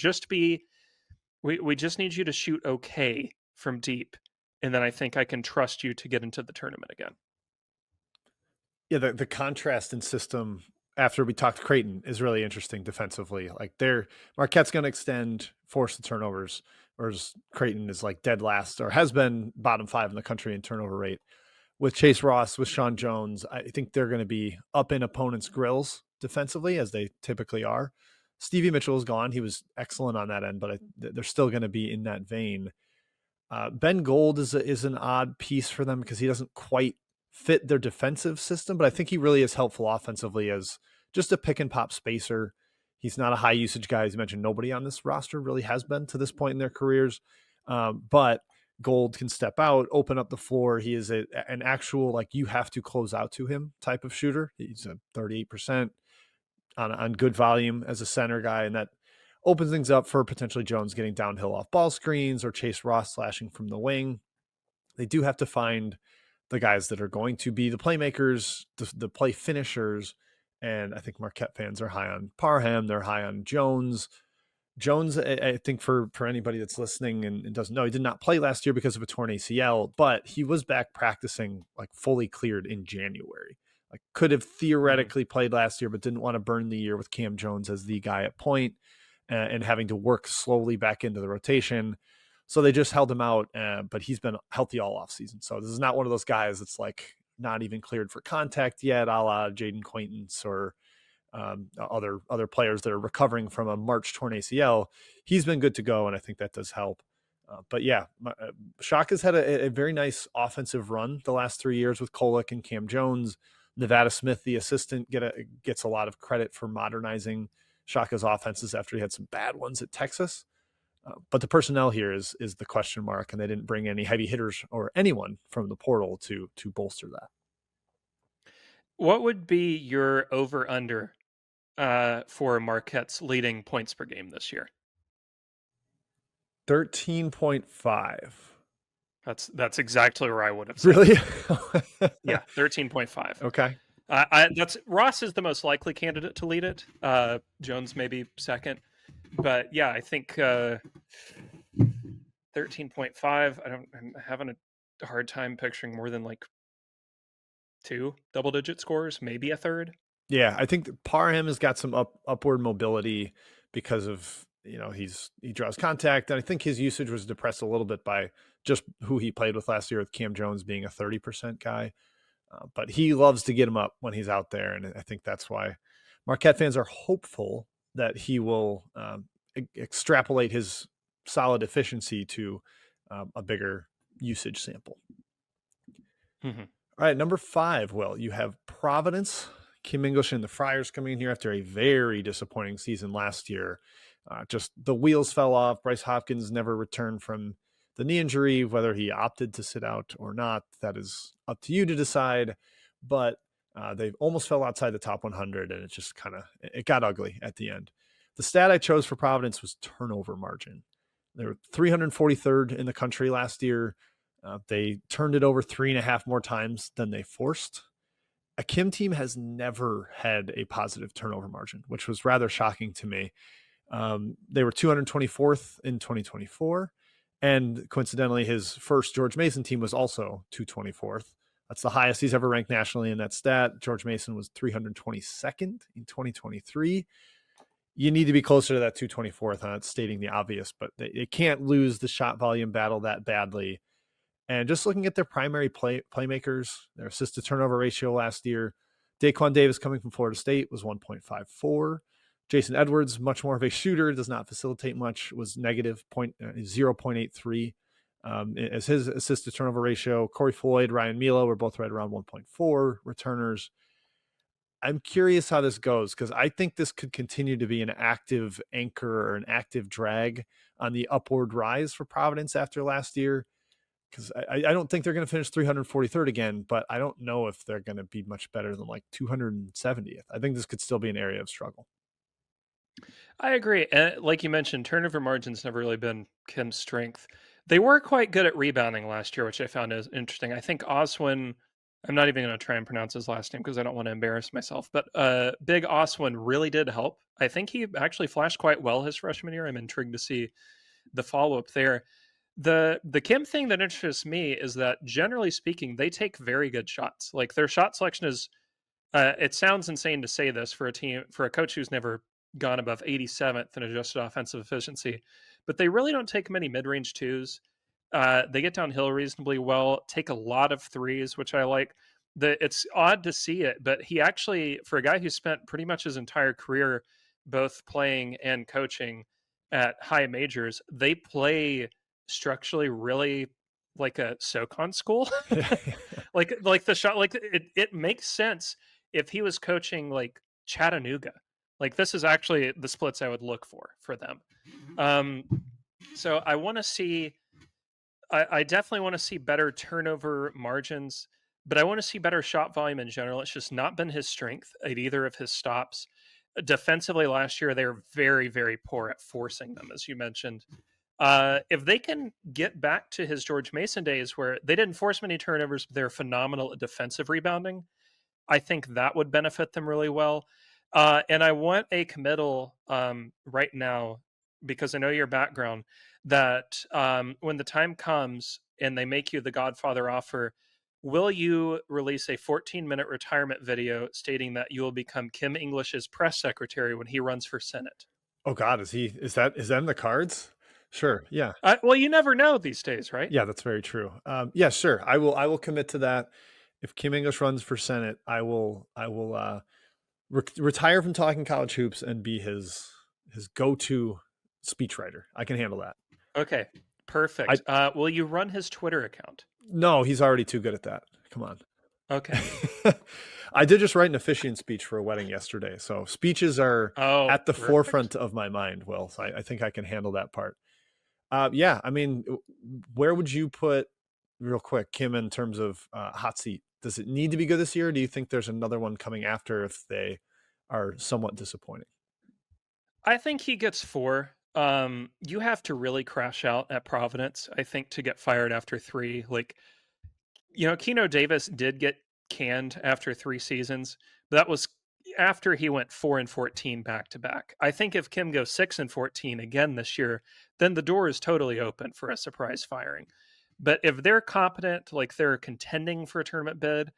we just need you to shoot okay from deep. And then I think I can trust you to get into the tournament again. Yeah, the contrast in system after we talked Kraton is really interesting defensively. Like Marquette's going to extend, force the turnovers, whereas Kraton is like dead last, or has been bottom 5 in the country in turnover rate. With Chase Ross, with Sean Jones, I think they're going to be up in opponents' grills defensively, as they typically are. Stevie Mitchell is gone. He was excellent on that end, but they're still going to be in that vein. Ben Gold is an odd piece for them because he doesn't quite fit their defensive system, but I think he really is helpful offensively as just a pick and pop spacer. He's not a high usage guy. As you mentioned, nobody on this roster really has been to this point in their careers. But Gold can step out, open up the floor. He is an actual, like, you have to close out to him type of shooter. He's a 38% on good volume as a center guy, and that opens things up for potentially Jones getting downhill off ball screens or Chase Ross slashing from the wing. They do have to find the guys that are going to be the playmakers, the play finishers, and I think Marquette fans are high on Parham. They're high on Jones. Jones, I think for anybody that's listening and doesn't know, he did not play last year because of a torn ACL, but he was back practicing, like, fully cleared in January. Like, could have theoretically played last year, but didn't want to burn the year with Cam Jones as the guy at point and having to work slowly back into the rotation. So they just held him out, but he's been healthy all offseason. So this is not one of those guys that's like not even cleared for contact yet, a la Jaden Quaintance or other players that are recovering from a March torn ACL. He's been good to go, and I think that does help. But yeah, Shaka's had a very nice offensive run the last 3 years with Kolek and Cam Jones. Nevada Smith, the assistant, gets a lot of credit for modernizing Shaka's offenses after he had some bad ones at Texas. But the personnel here is the question mark, and they didn't bring any heavy hitters or anyone from the portal to bolster that. What would be your over-under for Marquette's leading points per game this year? 13.5. That's exactly where I would have said. Really? Yeah, 13.5. Okay. Ross is the most likely candidate to lead it. Jones maybe second. But yeah, I think 13.5. I'm having a hard time picturing more than like 2 double-digit scores, maybe a third. Yeah, I think Parham has got some upward mobility because of, he draws contact, and I think his usage was depressed a little bit by just who he played with last year, with Cam Jones being a 30% guy. But he loves to get him up when he's out there, and I think that's why Marquette fans are hopeful that he will extrapolate his solid efficiency to a bigger usage sample. Mm-hmm. All right, number 5, Will, you have Providence. Kim English and the Friars coming in here after a very disappointing season last year. Just the wheels fell off. Bryce Hopkins never returned from the knee injury. Whether he opted to sit out or not, that is up to you to decide. But they almost fell outside the top 100, and it just it got ugly at the end. The stat I chose for Providence was turnover margin. They were 343rd in the country last year. They turned it over 3.5 more times than they forced. A Kim team has never had a positive turnover margin, which was rather shocking to me. They were 224th in 2024. And coincidentally, his first George Mason team was also 224th. That's the highest he's ever ranked nationally in that stat. George Mason was 322nd in 2023. You need to be closer to that 224th. It's stating the obvious, but they can't lose the shot volume battle that badly. And just looking at their primary playmakers, their assist to turnover ratio last year, Daquan Davis coming from Florida State was 1.54. Jason Edwards, much more of a shooter, does not facilitate much, was negative 0.83 as his assist to turnover ratio. Corey Floyd, Ryan Milo were both right around 1.4 returners. I'm curious how this goes, because I think this could continue to be an active anchor or an active drag on the upward rise for Providence after last year. Because I don't think they're going to finish 343rd again, but I don't know if they're going to be much better than like 270th. I think this could still be an area of struggle. I agree. And like you mentioned, turnover margin's never really been Kim's strength. They were quite good at rebounding last year, which I found is interesting. I think Oswin, I'm not even going to try and pronounce his last name because I don't want to embarrass myself, but Big Oswin really did help. I think he actually flashed quite well his freshman year. I'm intrigued to see the follow-up there. The Kim thing that interests me is that, generally speaking, they take very good shots. Like, their shot selection is, it sounds insane to say this for a coach who's never gone above 87th in adjusted offensive efficiency, but they really don't take many mid-range twos. They get downhill reasonably well, take a lot of threes, which I like. It's odd to see it, but he actually, for a guy who spent pretty much his entire career both playing and coaching at high majors, they play structurally really like a SoCon school. like the shot, like it makes sense if he was coaching like Chattanooga. Like, this is actually the splits I would look for them. So I want to see I definitely want to see better turnover margins, but I want to see better shot volume in general. It's just not been his strength at either of his stops. Defensively last year, they were very, very poor at forcing them, as you mentioned. If they can get back to his George Mason days where they didn't force many turnovers, but they're phenomenal at defensive rebounding, I think that would benefit them really well. And I want a committal right now, because I know your background, that when the time comes and they make you the Godfather offer, will you release a 14-minute retirement video stating that you will become Kim English's press secretary when he runs for Senate? Oh God, is that in the cards? Sure. Yeah. Well, you never know these days, right? Yeah, that's very true. Yeah, sure. I will commit to that. If Kim English runs for Senate, I will retire from talking college hoops and be his go-to speechwriter. I can handle that. Okay, perfect. Will you run his Twitter account? No, he's already too good at that. Come on. Okay. I did just write an officiant speech for a wedding yesterday, so speeches are at the forefront of my mind. Will, so I think I can handle that part. Yeah, I mean, where would you put, real quick, Kim, in terms of hot seat? Does it need to be good this year? Or do you think there's another one coming after if they are somewhat disappointing? I think he gets 4. You have to really crash out at Providence, I think, to get fired after 3. Like, Keno Davis did get canned after 3 seasons, but that was after he went 4-14 back to back. I think if Kim goes 6-14 again this year, then the door is totally open for a surprise firing. But if they're competent, like they're contending for a tournament bid,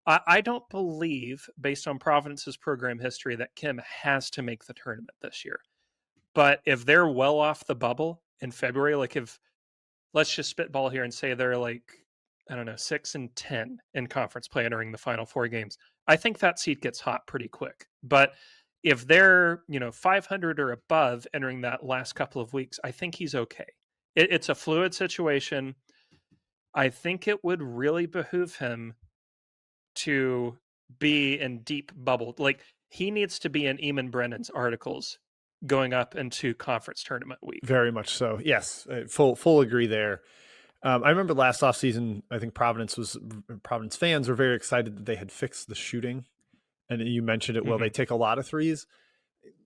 I don't believe, based on Providence's program history, that Kim has to make the tournament this year. But if they're well off the bubble in February, like if, let's just spitball here and say they're like, I don't know, 6-10 in conference play entering the final 4 games, I think that seat gets hot pretty quick. But if they're, 500 or above entering that last couple of weeks, I think he's okay. It's a fluid situation. I think it would really behoove him to be in deep bubble. Like, he needs to be in Eamon Brennan's articles going up into conference tournament week. Very much so. Yes, full agree there. I remember last offseason, I think Providence fans were very excited that they had fixed the shooting. And you mentioned it, well, they take a lot of threes.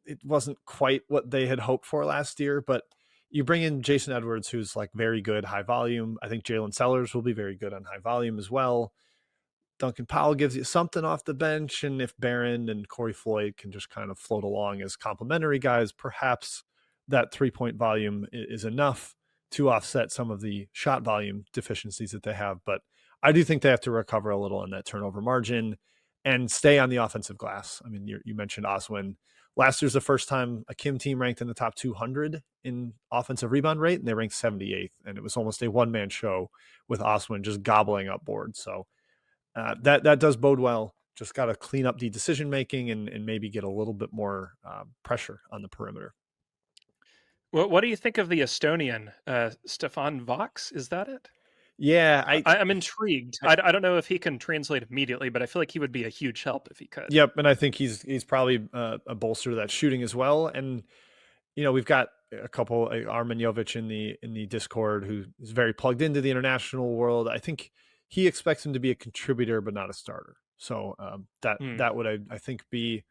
It wasn't quite what they had hoped for last year, but you bring in Jason Edwards, who's like very good high volume. I think Jalen Sellers will be very good on high volume as well. Duncan Powell gives you something off the bench. And if Barron and Corey Floyd can just kind of float along as complementary guys, perhaps that 3-point volume is enough to offset some of the shot volume deficiencies that they have. But I do think they have to recover a little in that turnover margin and stay on the offensive glass. I mean, you mentioned Oswin. Last year's the first time a Kim team ranked in the top 200 in offensive rebound rate, and they ranked 78th. And it was almost a one-man show with Oswin just gobbling up boards. So that does bode well. Just got to clean up the decision-making and maybe get a little bit more pressure on the perimeter. Well, what do you think of the Estonian, Stefan Vox? Is that it? Yeah, I'm intrigued. I don't know if he can translate immediately, but I feel like he would be a huge help if he could. Yep, and I think he's probably a bolster to that shooting as well. And we've got a couple, Armin Jovic in the Discord, who is very plugged into the international world. I think he expects him to be a contributor, but not a starter. So that would I think be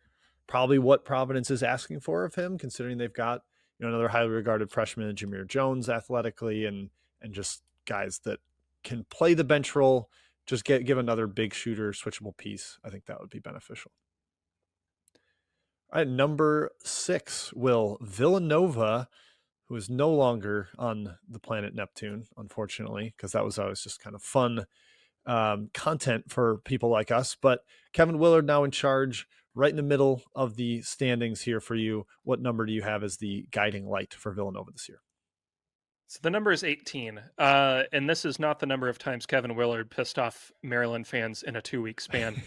probably what Providence is asking for of him, considering they've got another highly regarded freshman, Jameer Jones, athletically, and just guys that can play the bench role. Just give another big shooter, switchable piece. I think that would be beneficial. All right, number 6, Will, Villanova, who is no longer on the planet Neptune, unfortunately, because that was always just kind of fun content for people like us. But Kevin Willard now in charge, right in the middle of the standings here for you. What number do you have as the guiding light for Villanova this year? So the number is 18. And this is not the number of times Kevin Willard pissed off Maryland fans in a 2-week span.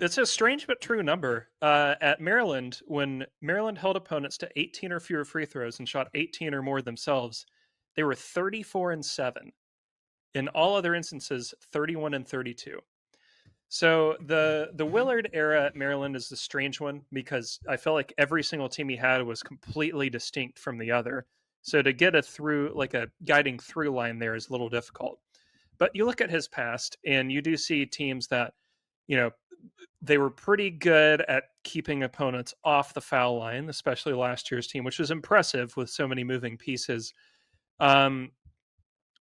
It's a strange but true number. At Maryland, when Maryland held opponents to 18 or fewer free throws and shot 18 or more themselves, they were 34-7. In all other instances, 31-32. So the Willard era at Maryland is the strange one because I felt like every single team he had was completely distinct from the other. So to get a guiding through line there is a little difficult. But you look at his past, and you do see teams that, you know, they were pretty good at keeping opponents off the foul line, especially last year's team, which was impressive with so many moving pieces. Um,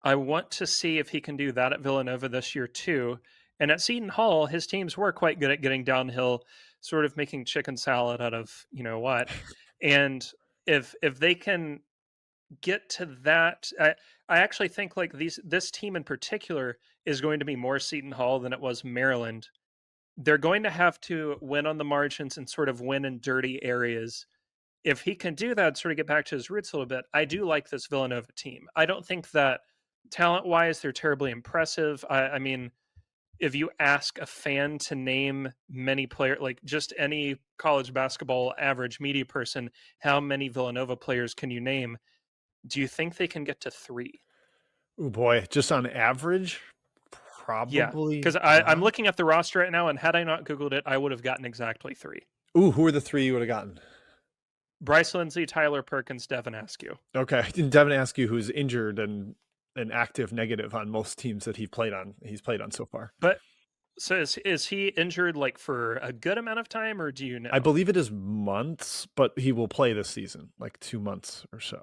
I want to see if he can do that at Villanova this year too. And at Seton Hall, his teams were quite good at getting downhill, sort of making chicken salad out of you know what. And if they can get to that, I actually think like this team in particular is going to be more Seton Hall than it was Maryland. They're going to have to win on the margins and sort of win in dirty areas. If he can do that, sort of get back to his roots a little bit, I do like this Villanova team. I don't think that talent wise they're terribly impressive. I mean, if you ask a fan to name many players, like just any college basketball average media person, how many Villanova players can you name? Do you think they can get to 3? Oh boy, just on average, Yeah, probably because I'm not. looking at the roster right now, and had I not Googled it, I would have gotten exactly 3. Ooh, who are the 3 you would have gotten? Bryce Lindsey, Tyler Perkins, Devin Askew. Okay, Devin Askew, who's injured and an active negative on most teams that he's played on so far. But so is he injured like for a good amount of time, or do you know? I believe it is months, but he will play this season, like 2 months or so.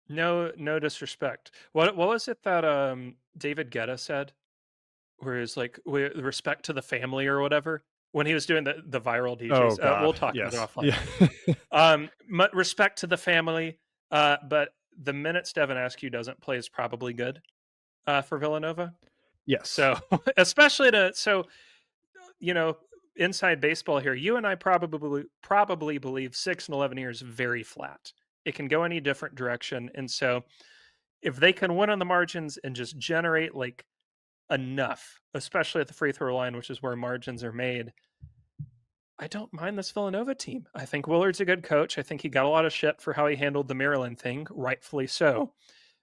No disrespect. What was it that David Guetta said? Where it's like with respect to the family or whatever when he was doing the viral DJs. Oh God, We'll talk yes. about it offline. Yeah. Respect to the family, but the minutes Devin Askew doesn't play is probably good for Villanova. Yes. So especially you know, inside baseball here, you and I probably believe 6 and 11 years very flat. It can go any different direction, and so if they can win on the margins and just generate like enough, especially at the free throw line, which is where margins are made, I don't mind this Villanova team. I think Willard's a good coach. I think he got a lot of shit for how he handled the Maryland thing, rightfully so.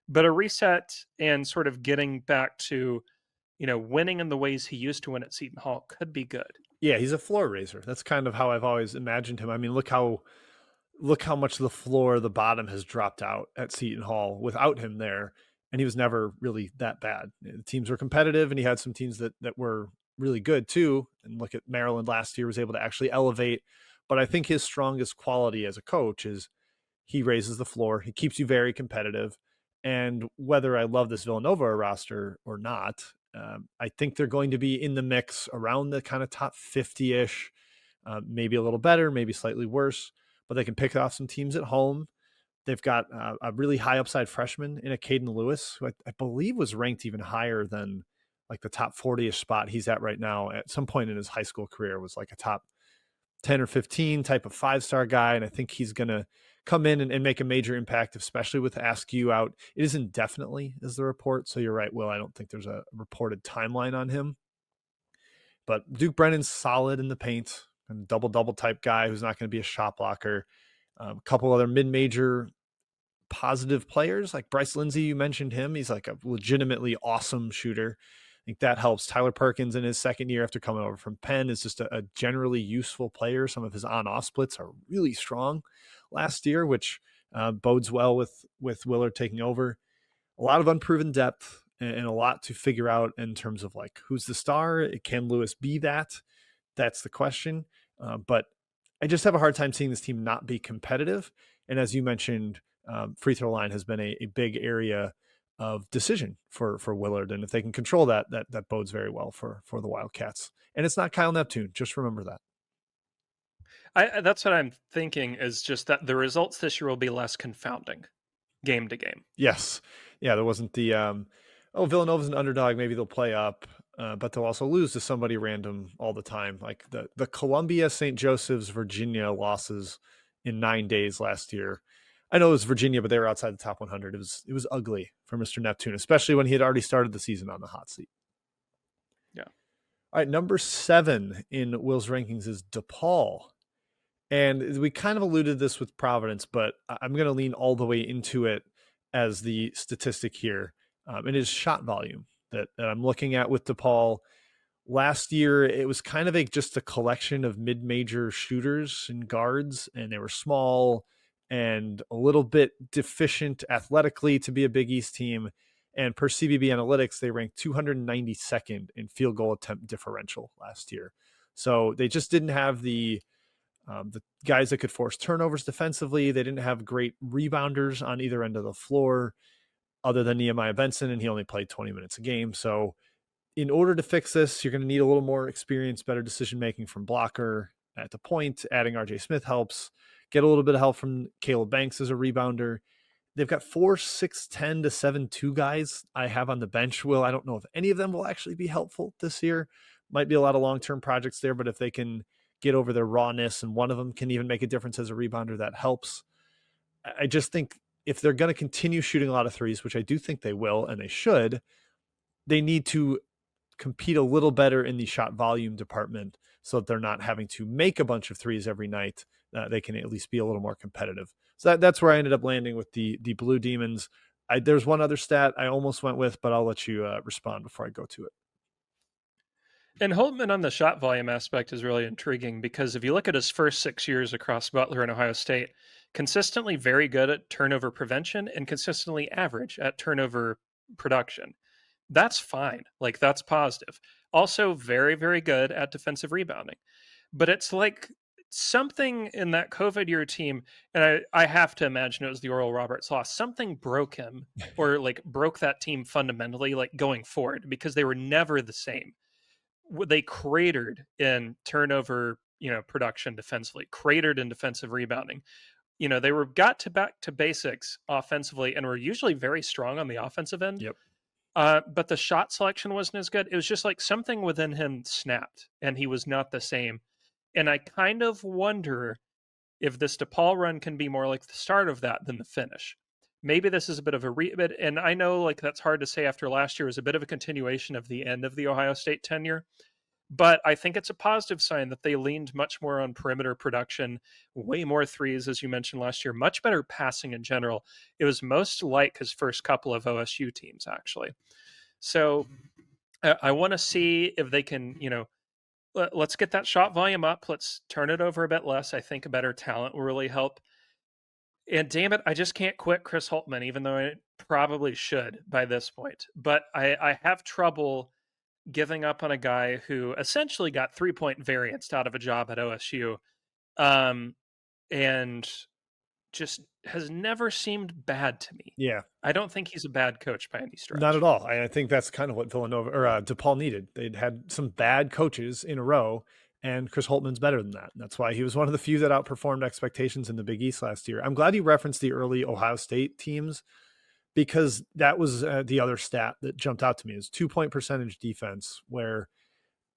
But a reset and sort of getting back to, you know, winning in the ways he used to win at Seton Hall could be good. Yeah, he's a floor raiser. That's kind of how I've always imagined him. I mean, look how much the bottom has dropped out at Seton Hall without him there. And he was never really that bad. The teams were competitive, and he had some teams that were really good too. And look at Maryland last year, was able to actually elevate. But I think his strongest quality as a coach is he raises the floor. He keeps you very competitive. And whether I love this Villanova roster or not, I think they're going to be in the mix around the kind of top 50-ish, maybe a little better, maybe slightly worse, but they can pick off some teams at home. They've got a really high upside freshman in a Caden Lewis, who I believe was ranked even higher than like the top 40-ish spot he's at right now. At some point in his high school career was like a top 10 or 15 type of 5-star guy. And I think he's going to come in and make a major impact, especially with Askew out. It is indefinitely is the report. So you're right, Will. I don't think there's a reported timeline on him. But Duke Brennan's solid in the paint, and double-double type guy who's not going to be a shot blocker. A couple other mid-major positive players like Bryce Lindsey, you mentioned him. He's like a legitimately awesome shooter. I think that helps. Tyler Perkins in his second year after coming over from Penn is just a generally useful player. Some of his on-off splits are really strong last year, which bodes well with Willard taking over. A lot of unproven depth and a lot to figure out in terms of like who's the star. Can Lewis be that? That's the question. But I just have a hard time seeing this team not be competitive. And as you mentioned, free throw line has been a big area of decision for Willard. And if they can control that bodes very well for the Wildcats. And it's not Kyle Neptune. Just remember that. That's what I'm thinking, is just that the results this year will be less confounding game to game. Yes. Yeah, there wasn't the, Villanova's an underdog. Maybe they'll play up, but they'll also lose to somebody random all the time. Like the Columbia, St. Joseph's, Virginia losses in 9 days last year. I know it was Virginia, but they were outside the top 100. It was ugly for Mr. Neptune, especially when he had already started the season on the hot seat. Yeah. All right, number 7 in Will's rankings is Depal. And we kind of alluded this with Providence, but I'm going to lean all the way into it as the statistic here. It is shot volume that I'm looking at with Depal. Last year, it was kind of just a collection of mid-major shooters and guards, and they were small, and a little bit deficient athletically to be a Big East team. And per CBB Analytics, they ranked 292nd in field goal attempt differential last year. So they just didn't have the guys that could force turnovers defensively. They didn't have great rebounders on either end of the floor other than Nehemiah Benson, and he only played 20 minutes a game. So in order to fix this, you're going to need a little more experience, better decision-making from blocker at the point. Adding RJ Smith helps. Get a little bit of help from Caleb Banks as a rebounder. They've got 4 6'10" to 7'2" guys I have on the bench. I don't know if any of them will actually be helpful this year. Might be a lot of long-term projects there, but if they can get over their rawness and one of them can even make a difference as a rebounder, that helps. I just think if they're going to continue shooting a lot of threes, which I do think they will and they should, they need to compete a little better in the shot volume department so that they're not having to make a bunch of threes every night. They can at least be a little more competitive. So that's where I ended up landing with the Blue Demons. There's one other stat I almost went with, but I'll let you respond before I go to it. And Holtman on the shot volume aspect is really intriguing because if you look at his first 6 years across Butler and Ohio State, consistently very good at turnover prevention and consistently average at turnover production. That's fine. Like, that's positive. Also very, very good at defensive rebounding. But it's like something in that COVID year team, and I have to imagine it was the Oral Roberts loss, something broke him or like broke that team fundamentally, like going forward, because they were never the same. They cratered in turnover, production defensively, cratered in defensive rebounding. They got to back to basics offensively and were usually very strong on the offensive end. Yep. But the shot selection wasn't as good. It was just like something within him snapped and he was not the same. And I kind of wonder if this Depal run can be more like the start of that than the finish. Maybe this is a bit of a and I know like that's hard to say after last year was a bit of a continuation of the end of the Ohio State tenure. But I think it's a positive sign that they leaned much more on perimeter production, way more threes, as you mentioned last year, much better passing in general. It was most like his first couple of OSU teams, actually. So I want to see if they can, let's get that shot volume up. Let's turn it over a bit less. I think a better talent will really help. And damn it, I just can't quit Chris Holtman, even though I probably should by this point. But I have trouble giving up on a guy who essentially got 3-point variance out of a job at OSU, and just has never seemed bad to me. Yeah. I don't think he's a bad coach by any stretch. Not at all. I think that's kind of what Villanova or Depal needed. They'd had some bad coaches in a row, and Chris Holtman's better than that. And that's why he was one of the few that outperformed expectations in the Big East last year. I'm glad you referenced the early Ohio State teams, because that was the other stat that jumped out to me is 2-point percentage defense, where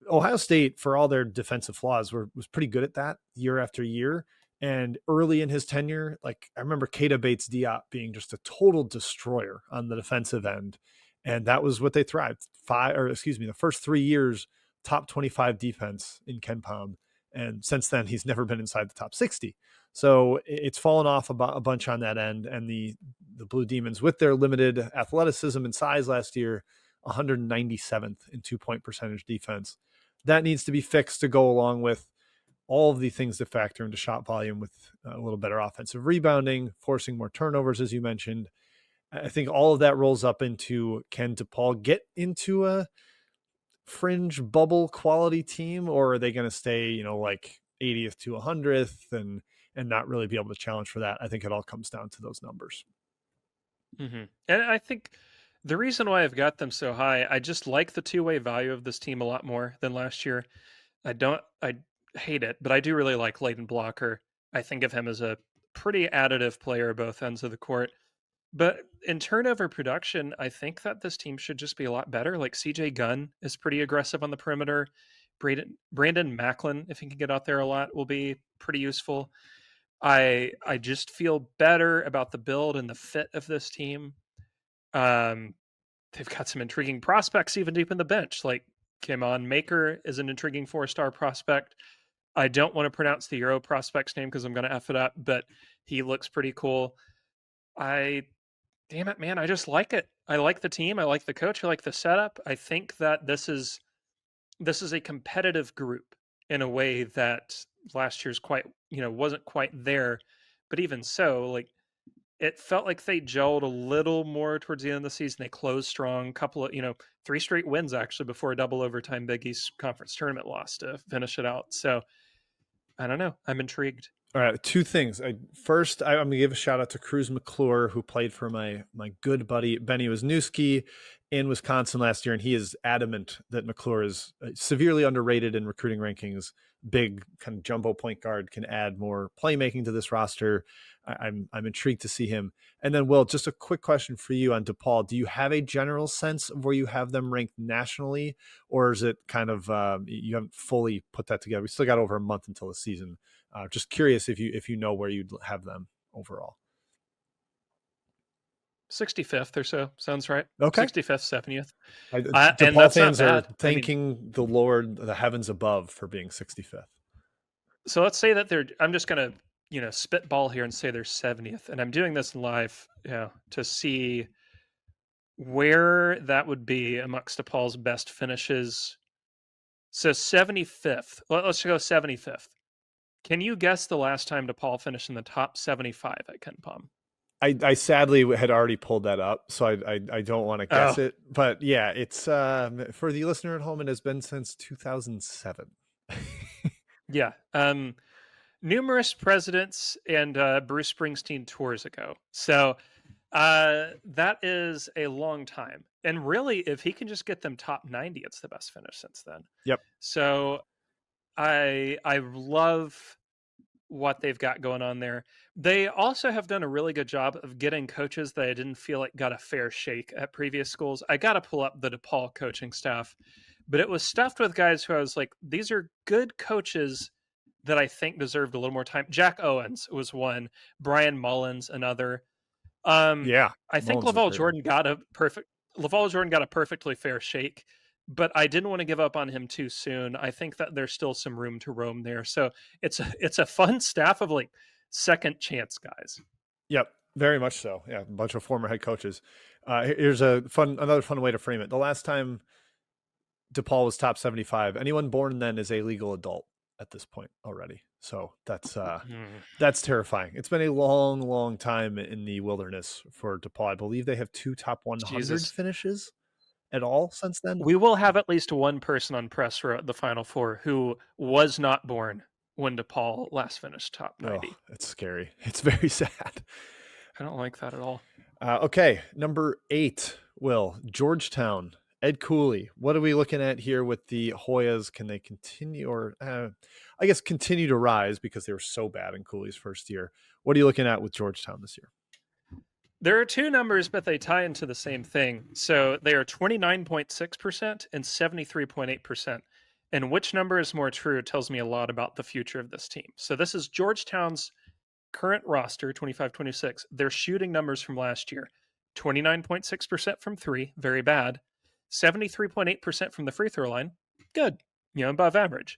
Ohio State, for all their defensive flaws, was pretty good at that year after year. And early in his tenure, like I remember Keita Bates-Diop being just a total destroyer on the defensive end. And that was what they thrived. The first 3 years, top 25 defense in KenPom. And since then, he's never been inside the top 60. So it's fallen off a bunch on that end. And the Blue Demons, with their limited athleticism and size last year, 197th in 2-point percentage defense. That needs to be fixed to go along with all of the things that factor into shot volume, with a little better offensive rebounding, forcing more turnovers, as you mentioned. I think all of that rolls up into, can Depal get into a fringe bubble quality team, or are they going to stay, like 80th to 100th and not really be able to challenge for that? I think it all comes down to those numbers. Mm-hmm. And I think the reason why I've got them so high, I just like the two-way value of this team a lot more than last year. I hate it, but I do really like Leighton Blocker. I think of him as a pretty additive player both ends of the court. But in turnover production, I think that this team should just be a lot better. Like CJ Gunn is pretty aggressive on the perimeter. Brandon Macklin, if he can get out there a lot, will be pretty useful. I just feel better about the build and the fit of this team. They've got some intriguing prospects even deep in the bench. Like Kimon Maker is an intriguing 4-star prospect. I don't want to pronounce the Euro prospect's name because I'm going to F it up, but he looks pretty cool. Damn it, man, I just like it. I like the team. I like the coach. I like the setup. I think that this is a competitive group in a way that last year's wasn't quite there. but even so, like it felt like they gelled a little more towards the end of the season. They closed strong, couple of 3 straight wins actually before a double overtime Big East Conference tournament loss to finish it out. So I don't know. I'm intrigued. All right, two things. First, I'm going to give a shout out to Cruz McClure, who played for my good buddy Benny Wisniewski in Wisconsin last year, and he is adamant that McClure is severely underrated in recruiting rankings. Big kind of jumbo point guard, can add more playmaking to this roster. I'm intrigued to see him. And then, Will, just a quick question for you on Depal. Do you have a general sense of where you have them ranked nationally, or is it kind of you haven't fully put that together? We still got over a month until the season. Just curious if you know where you'd have them overall. 65th or so sounds right. Okay. 65th, 70th. DePaul that's fans not are bad. thanking the Lord, the heavens above, for being 65th. So let's say that I'm just going to spitball here and say they're 70th, and I'm doing this live, to see where that would be amongst DePaul's best finishes. So 75th. Let's go 75th. Can you guess the last time DePaul finished in the top 75 at Ken Palm? I sadly had already pulled that up, so I don't want to guess it. But yeah, it's for the listener at home, it has been since 2007. Yeah. Numerous presidents and Bruce Springsteen tours ago. So that is a long time. And really, if he can just get them top 90, it's the best finish since then. Yep. So I love what they've got going on there. They also have done a really good job of getting coaches that I didn't feel like got a fair shake at previous schools. I got to pull up the DePaul coaching staff, but it was stuffed with guys who I was like, these are good coaches that I think deserved a little more time. Jack Owens was one, Brian Mullins another. Yeah, I think Laval Jordan got a perfectly fair shake, but I didn't want to give up on him too soon. I think that there's still some room to roam there. So it's a fun staff of like second chance guys. Yep, very much so. Yeah, a bunch of former head coaches. Here's another fun way to frame it. The last time DePaul was top 75, anyone born then is a legal adult at this point already. So that's terrifying. It's been a long, long time in the wilderness for DePaul. I believe they have 2 top 100 finishes at all since then. We will have at least one person on press row at the Final Four who was not born when DePaul last finished top 90. Oh, it's scary. It's very sad. I don't like that at all. Okay, number 8, Will, Georgetown. Ed Cooley, what are we looking at here with the Hoyas? Can they continue, or I guess continue to rise because they were so bad in Cooley's first year? What are you looking at with Georgetown this year? There are 2 numbers, but they tie into the same thing. So they are 29.6% and 73.8%. And which number is more true tells me a lot about the future of this team. So this is Georgetown's current roster, 25-26. Their shooting numbers from last year, 29.6% from 3, very bad. 73.8% from the free throw line, good, above average.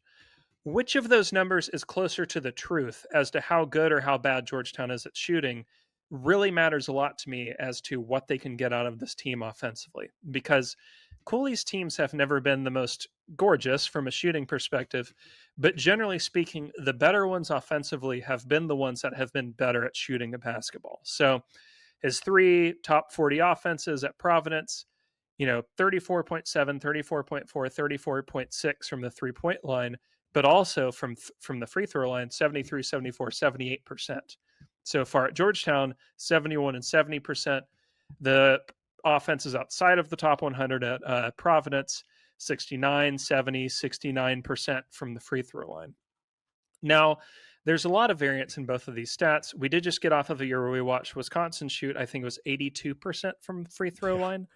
Which of those numbers is closer to the truth as to how good or how bad Georgetown is at shooting really matters a lot to me as to what they can get out of this team offensively. Because Cooley's teams have never been the most gorgeous from a shooting perspective, but generally speaking, the better ones offensively have been the ones that have been better at shooting a basketball. So his 3 top 40 offenses at Providence, 34.7, 34.4, 34.6 from the 3-point line, but also from the free throw line, 73, 74, 78%. So far at Georgetown, 71 and 70%. The offenses outside of the top 100 at Providence, 69, 70, 69% from the free throw line. Now, there's a lot of variance in both of these stats. We did just get off of a year where we watched Wisconsin shoot, I think it was 82% from the free throw line.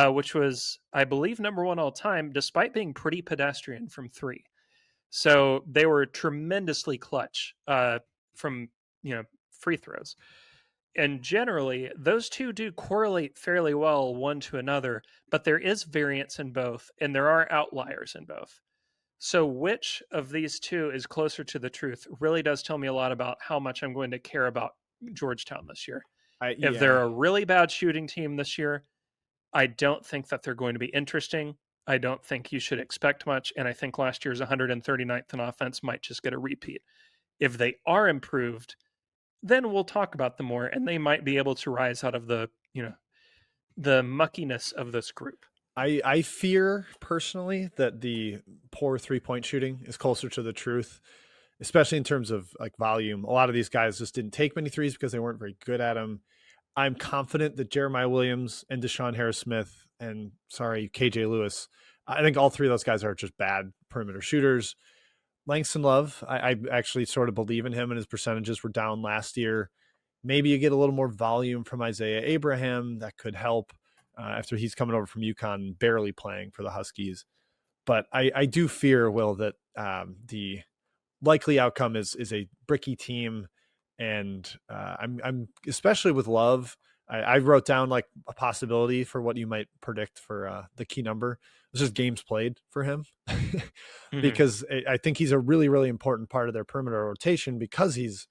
Which was, I believe, number 1 all time, despite being pretty pedestrian from 3. So they were tremendously clutch from free throws. And generally, those 2 do correlate fairly well one to another, but there is variance in both, and there are outliers in both. So which of these 2 is closer to the truth really does tell me a lot about how much I'm going to care about Georgetown this year. If they're a really bad shooting team this year, I don't think that they're going to be interesting. I don't think you should expect much. And I think last year's 139th in offense might just get a repeat. If they are improved, then we'll talk about them more, and they might be able to rise out of the the muckiness of this group. I fear personally that the poor 3-point shooting is closer to the truth, especially in terms of like volume. A lot of these guys just didn't take many threes because they weren't very good at them. I'm confident that Jeremiah Williams and Deshaun Harris-Smith and KJ Lewis, I think all three of those guys are just bad perimeter shooters. Langston Love, I actually sort of believe in him, and his percentages were down last year. Maybe you get a little more volume from Isaiah Abraham. That could help after he's coming over from Yukon, barely playing for the Huskies. But I do fear, Will, that the likely outcome is a bricky team. And I'm especially with Love, I wrote down like a possibility for what you might predict for the key number. This is games played for him because I think he's a really, really important part of their perimeter rotation because he's,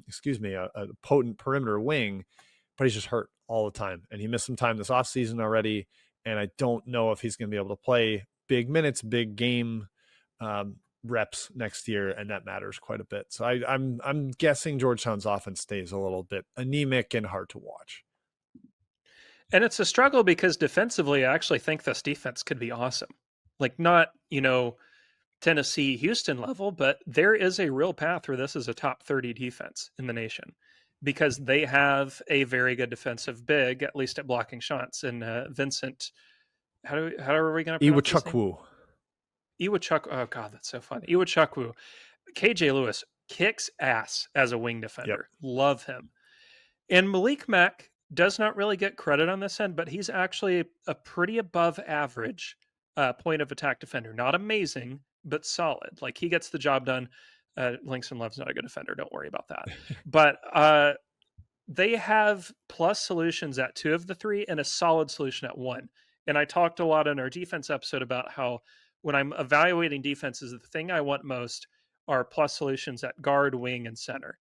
excuse me, a potent perimeter wing, but he's just hurt all the time. And he missed some time this offseason already. And I don't know if he's going to be able to play big minutes, big game reps next year, and that matters quite a bit. So I'm guessing Georgetown's offense stays a little bit anemic and hard to watch. And it's a struggle because defensively, I actually think this defense could be awesome. Like not, Tennessee, Houston level, but there is a real path where this is a top 30 defense in the nation because they have a very good defensive big, at least at blocking shots. And Vincent, how are we going to pronounce his name? Iwachukwu. Oh God, that's so fun. Iwachukwu. KJ Lewis kicks ass as a wing defender. Yep. Love him. And Malik Mack does not really get credit on this end, but he's actually a pretty above average point of attack defender. Not amazing, but solid. Like he gets the job done. Langston Love's not a good defender. Don't worry about that. But they have plus solutions at 2 of the 3 and a solid solution at 1. And I talked a lot in our defense episode about how when I'm evaluating defenses, the thing I want most are plus solutions at guard, wing, and center.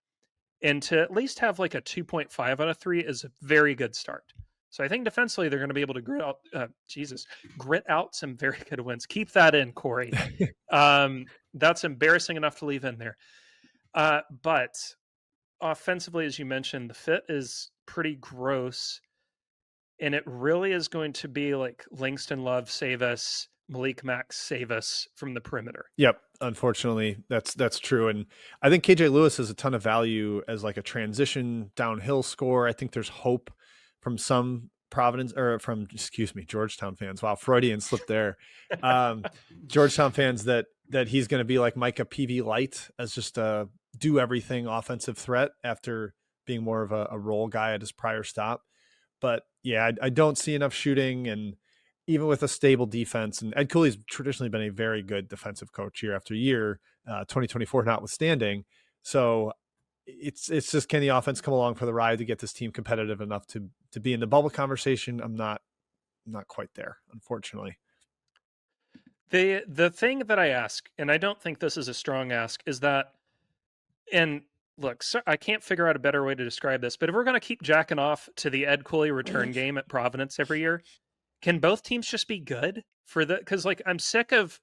And to at least have like a 2.5 out of 3 is a very good start. So I think defensively they're going to be able to grit out some very good wins. Keep that in, Corey. That's embarrassing enough to leave in there. But offensively, as you mentioned, the fit is pretty gross. And it really is going to be like Langston Love save us, Malik Mack save us from the perimeter. Yep. Unfortunately, that's true. And I think KJ Lewis has a ton of value as like a transition downhill scorer. I think there's hope from some Georgetown fans. Wow. Freudian slip there. Georgetown fans that he's going to be like Micah PV light as just a do everything offensive threat after being more of a role guy at his prior stop. But yeah, I don't see enough shooting, and even with a stable defense, and Ed Cooley's traditionally been a very good defensive coach year after year, 2024 notwithstanding. So it's just, can the offense come along for the ride to get this team competitive enough to be in the bubble conversation? I'm not quite there, unfortunately. The thing that I ask, and I don't think this is a strong ask, is that, and look, so I can't figure out a better way to describe this, but if we're going to keep jacking off to the Ed Cooley return game at Providence every year, can both teams just be good for the? Because like I'm sick of.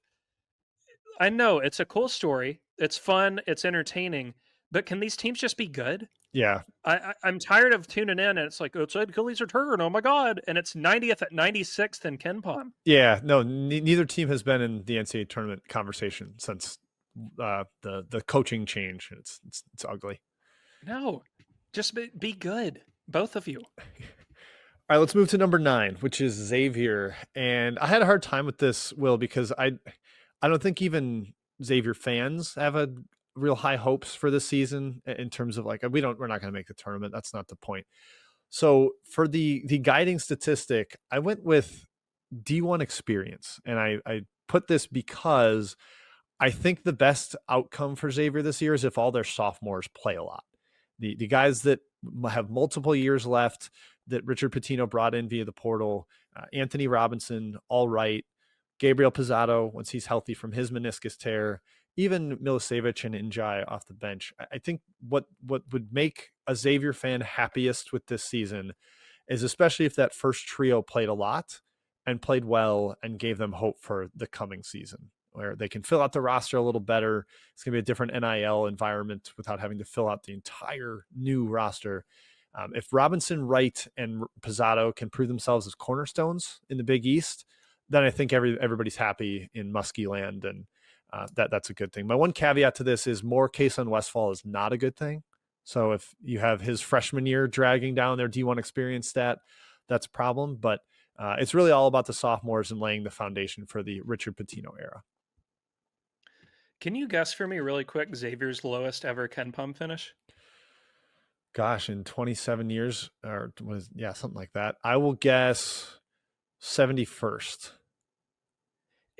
I know it's a cool story, it's fun, it's entertaining, but can these teams just be good? Yeah, I'm tired of tuning in and it's like, oh, it's Ed Cooley's return. Oh my God, and it's 90th at 96th in KenPom. Yeah, no, neither team has been in the NCAA tournament conversation since the coaching change. It's ugly. No, just be good, both of you. All right, let's move to number 9, which is Xavier. And I had a hard time with this, Will, because I don't think even Xavier fans have a real high hopes for this season in terms of like, we're not going to make the tournament. That's not the point. So for the guiding statistic, I went with D1 experience. And I put this because I think the best outcome for Xavier this year is if all their sophomores play a lot. The guys that have multiple years left that Richard Pitino brought in via the portal, Anthony Robinson, all right, Gabriel Pizzato, once he's healthy from his meniscus tear, even Milicevic and Njai off the bench. I think what would make a Xavier fan happiest with this season is especially if that first trio played a lot and played well and gave them hope for the coming season. where they can fill out the roster a little better. It's going to be a different NIL environment without having to fill out the entire new roster. If Robinson, Wright, and Pizzato can prove themselves as cornerstones in the Big East, then I think everybody's happy in Muskie land, and that's a good thing. My one caveat to this is more Kason Westfall is not a good thing. So if you have his freshman year dragging down their D1 experience that's a problem. But it's really all about the sophomores and laying the foundation for the Richard Pitino era. Can you guess for me really quick Xavier's lowest ever Ken Pom finish? Gosh, in 27 years, or something like that. I will guess 71st.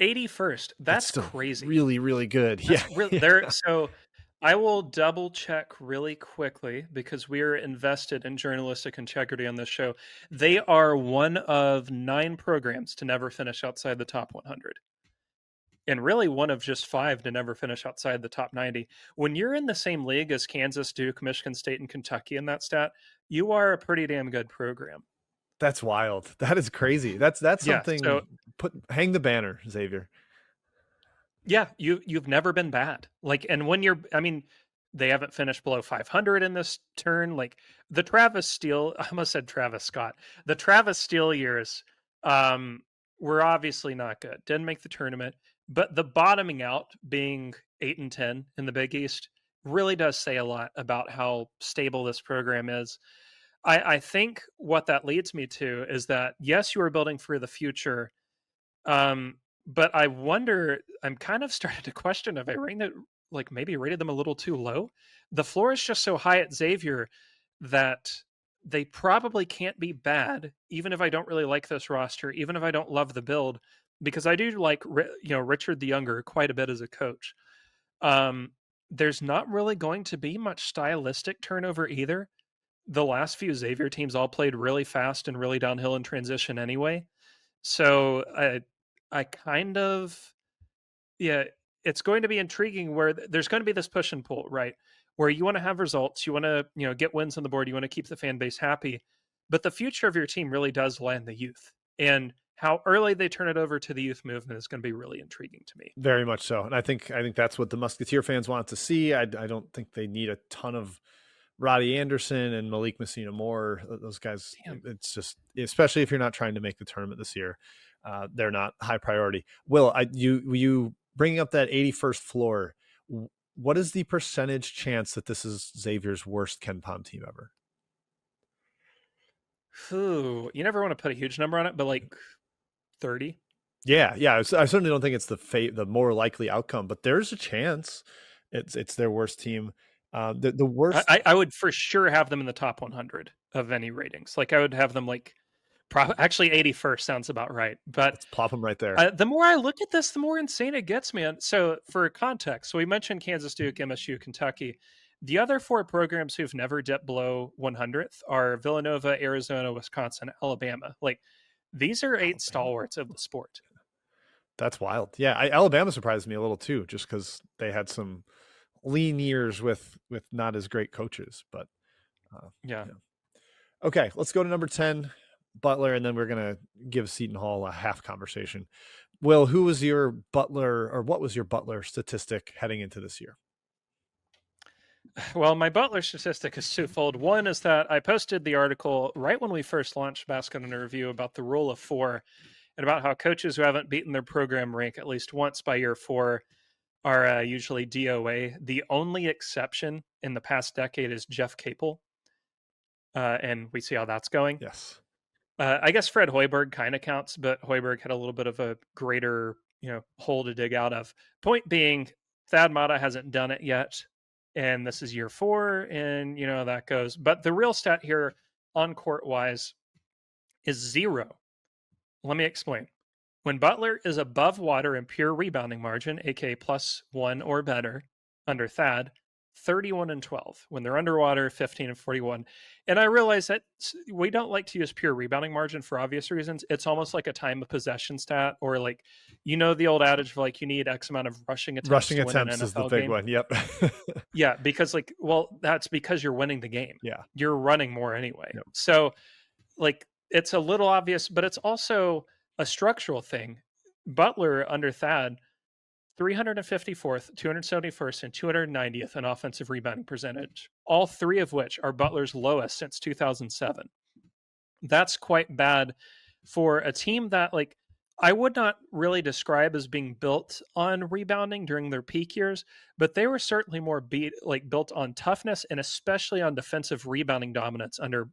81st. That's crazy. Really, really good. That's really, so I will double check really quickly because we are invested in journalistic integrity on this show. They are one of 9 programs to never finish outside the top 100. And really one of just 5 to never finish outside the top 90. When you're in the same league as Kansas, Duke, Michigan State, and Kentucky in that stat, you are a pretty damn good program. That's wild. That is crazy. That's something. So, hang the banner, Xavier. Yeah, you've never been bad. Like, and when they haven't finished below 500 in this turn. Like the Travis Steele, I almost said Travis Scott. The Travis Steele years were obviously not good. Didn't make the tournament. But the bottoming out being 8 and 10 in the Big East really does say a lot about how stable this program is. I think what that leads me to is that, yes, you are building for the future. But I wonder, I'm kind of starting to question if I maybe rated them a little too low. The floor is just so high at Xavier that they probably can't be bad, even if I don't really like this roster, even if I don't love the build. Because I do like, Richard the Younger quite a bit as a coach. There's not really going to be much stylistic turnover either. The last few Xavier teams all played really fast and really downhill in transition anyway. So I kind of, it's going to be intriguing where there's going to be this push and pull, right? Where you want to have results, you want to, get wins on the board, you want to keep the fan base happy. But the future of your team really does lie in the youth. And how early they turn it over to the youth movement is going to be really intriguing to me. Very much so. And I think that's what the Musketeer fans want to see. I don't think they need a ton of Roddy Anderson and Malik Messina Moore. Those guys, it's just, especially if you're not trying to make the tournament this year, they're not high priority. Will, you bringing up that 81st floor, what is the percentage chance that this is Xavier's worst Ken Pom team ever? Ooh, you never want to put a huge number on it, but like 30. Yeah. I certainly don't think it's the more likely outcome, but there's a chance it's their worst team. The worst. I would for sure have them in the top 100 of any ratings. Like I would have them actually 81st sounds about right. But let's plop them right there. The more I look at this, the more insane it gets, man. So for context, so we mentioned Kansas, Duke, MSU, Kentucky. The other 4 programs who've never dipped below 100th are Villanova, Arizona, Wisconsin, Alabama. Like these are 8 stalwarts of the sport. That's wild. Yeah, Alabama surprised me a little too, just because they had some lean years with not as great coaches. But yeah. Okay, let's go to number 10, Butler, and then we're gonna give Seton Hall a half conversation. Will, who was your Butler, or what was your Butler statistic heading into this year? Well, my Butler statistic is twofold. One is that I posted the article right when we first launched Basket in a Review about the rule of 4 and about how coaches who haven't beaten their program rank at least once by year 4 are usually DOA. The only exception in the past decade is Jeff Capel. And we see how that's going. Yes. I guess Fred Hoiberg kind of counts, but Hoiberg had a little bit of a greater, hole to dig out of. Point being, Thad Matta hasn't done it yet. And this is year 4, and that goes. But the real stat here on court wise is 0. Let me explain. When Butler is above water in pure rebounding margin, aka +1 or better, under Thad, 31-12. When they're underwater, 15-41. And I realize that we don't like to use pure rebounding margin for obvious reasons. It's almost like a time of possession stat, or like, the old adage of you need X amount of rushing attempts. Rushing attempts is the big one. Yep. Yeah, because that's because you're winning the game. Yeah. You're running more anyway. Yep. So it's a little obvious, but it's also a structural thing. Butler under Thad 354th, 271st, and 290th in offensive rebounding percentage, all three of which are Butler's lowest since 2007. That's quite bad for a team that, like, I would not really describe as being built on rebounding during their peak years, but they were certainly more built on toughness and especially on defensive rebounding dominance under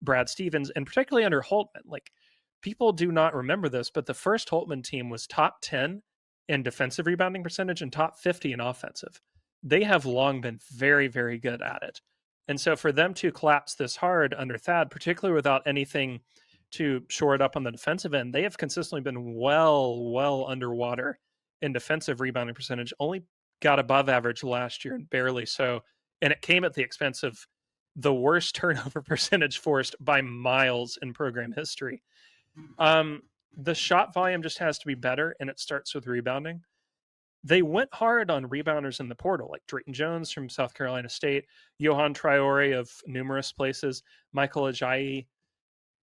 Brad Stevens and particularly under Holtman. Like, people do not remember this, but the first Holtman team was top 10 in defensive rebounding percentage and top 50 in offensive. They have long been very, very good at it. And so for them to collapse this hard under Thad, particularly without anything to shore it up on the defensive end, they have consistently been well underwater in defensive rebounding percentage, only got above average last year and barely so. And it came at the expense of the worst turnover percentage forced by miles in program history. The shot volume just has to be better, and it starts with rebounding. They went hard on rebounders in the portal, like Drayton Jones from South Carolina State, Johan Traore of numerous places, Michael Ajayi.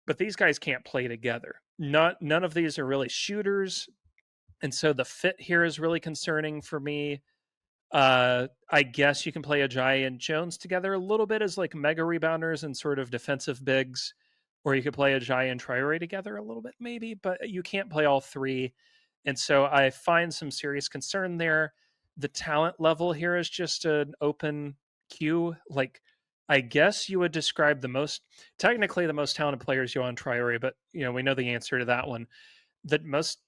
But these guys can't play together. None of these are really shooters. And so the fit here is really concerning for me. I guess you can play Ajayi and Jones together a little bit as like mega rebounders and sort of defensive bigs. Or you could play Ajayi and Traore together a little bit, maybe, but you can't play all three. And so I find some serious concern there. The talent level here is just an open queue. Like, I guess you would describe technically the most talented player is Johan Traore, but we know the answer to that one. The most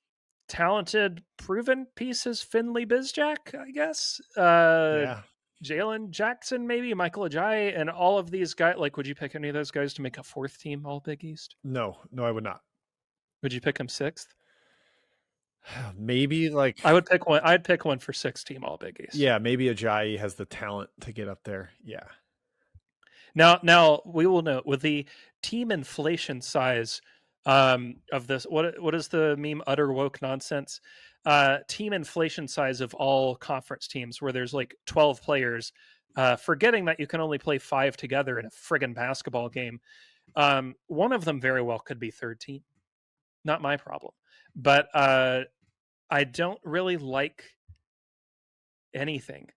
talented proven piece is Finley Bizjack, I guess. Yeah. Jalen Jackson, maybe Michael Ajayi, and all of these guys. Like, would you pick any of those guys to make a fourth team All Big East? No, I would not. Would you pick him sixth? Maybe like I would pick one. I'd pick one for 6 team All Big East. Yeah, maybe Ajayi has the talent to get up there. Yeah. Now we will note with the team inflation size of this. What is the meme? Utter woke nonsense. Team inflation size of all conference teams, where there's like 12 players, forgetting that you can only play 5 together in a friggin' basketball game. One of them very well could be third team. Not my problem. But I don't really like anything.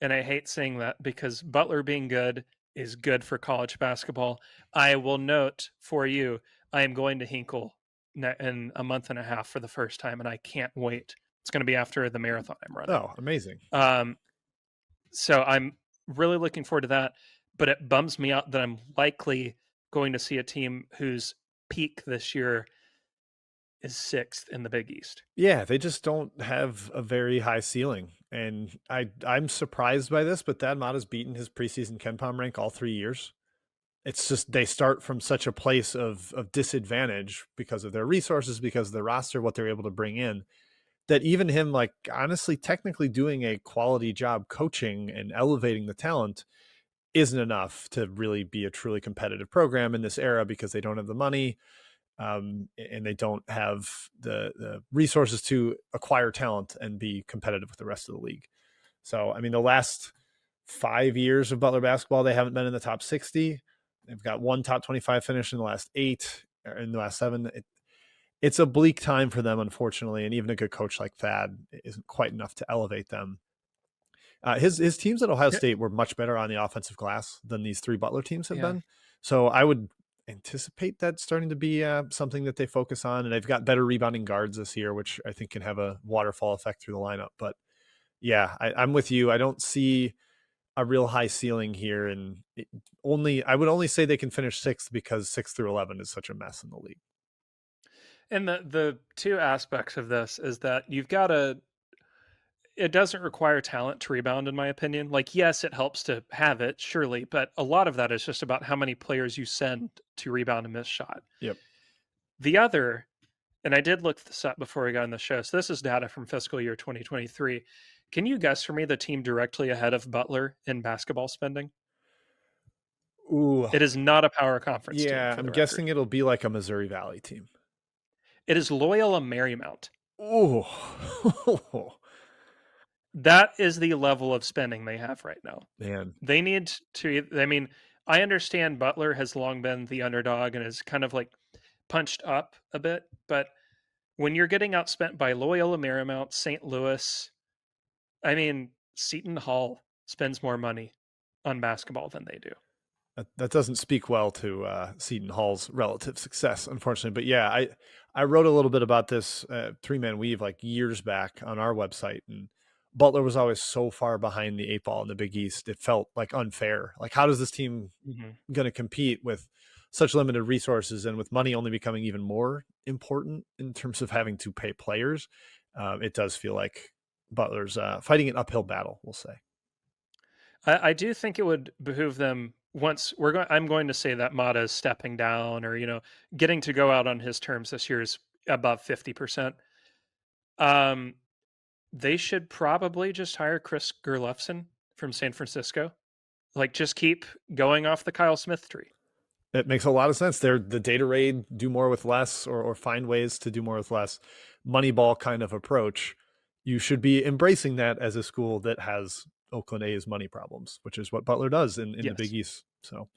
And I hate saying that because Butler being good is good for college basketball. I will note for you, I am going to Hinkle in a month and a half for the first time, and I can't wait. It's going to be after the marathon I'm running. Oh, amazing. So I'm really looking forward to that, but it bums me out that I'm likely going to see a team whose peak this year is 6th in the Big East. Yeah, they just don't have a very high ceiling. And I'm surprised by this, but Thad Matta's beaten his preseason KenPom rank all 3 years. It's just they start from such a place of disadvantage because of their resources, because of their roster, what they're able to bring in, that even him, like, honestly, technically doing a quality job coaching and elevating the talent isn't enough to really be a truly competitive program in this era because they don't have the money. And they don't have the resources to acquire talent and be competitive with the rest of the league. So, I mean, the last 5 years of Butler basketball, they haven't been in the top 60. They've got one top 25 finish in the last 8, or in the last 7. It's a bleak time for them, unfortunately, and even a good coach like Thad isn't quite enough to elevate them. His teams at Ohio State were much better on the offensive glass than these 3 Butler teams have been. So I would anticipate that starting to be something that they focus on, and they've got better rebounding guards this year, which I think can have a waterfall effect through the lineup. But yeah, I'm with you. I don't see a real high ceiling here, and I would only say they can finish 6th because 6 through 11 is such a mess in the league. And the 2 aspects of this is that it doesn't require talent to rebound, in my opinion. Like, yes, it helps to have it, surely, but a lot of that is just about how many players you send to rebound a missed shot. Yep. The other, and I did look this up before we got on the show, so this is data from fiscal year 2023. Can you guess for me the team directly ahead of Butler in basketball spending? Ooh. It is not a power conference team. Yeah, I'm guessing it'll be like a Missouri Valley team. It is Loyola Marymount. Ooh. That is the level of spending they have right now. Man. They need to, I mean, I understand Butler has long been the underdog and is kind of like punched up a bit, but when you're getting outspent by Loyola Marymount, St. Louis, I mean, Seton Hall spends more money on basketball than they do. That doesn't speak well to Seton Hall's relative success, unfortunately. But yeah, I wrote a little bit about this three-man weave like years back on our website, and Butler was always so far behind the eight ball in the Big East. It felt like unfair. Like, how does this team going to compete with such limited resources and with money only becoming even more important in terms of having to pay players? It does feel like Butler's fighting an uphill battle, we'll say. I do think it would behoove them once we're going. I'm going to say that Mata is stepping down, or getting to go out on his terms this year is above 50%. They should probably just hire Chris Gerlufsen from San Francisco. Like, just keep going off the Kyle Smith tree. It makes a lot of sense. They're the data raid, do more with less, or find ways to do more with less. Moneyball kind of approach. You should be embracing that as a school that has Oakland A's money problems, which is what Butler does in the Big East. So,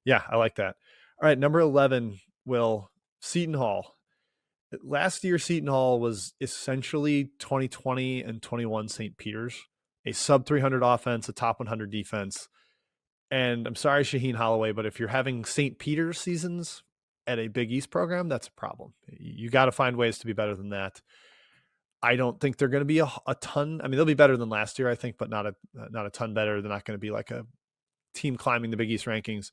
yeah, I like that. All right, number 11, Will, Seton Hall. Last year, Seton Hall was essentially 2020 and 21 St. Peter's, a sub 300 offense, a top 100 defense. And I'm sorry, Shaheen Holloway, but if you're having St. Peter's seasons at a Big East program, that's a problem. You got to find ways to be better than that. I don't think they're going to be a ton. I mean, they'll be better than last year, I think, but not a ton better. They're not going to be like a team climbing the Big East rankings.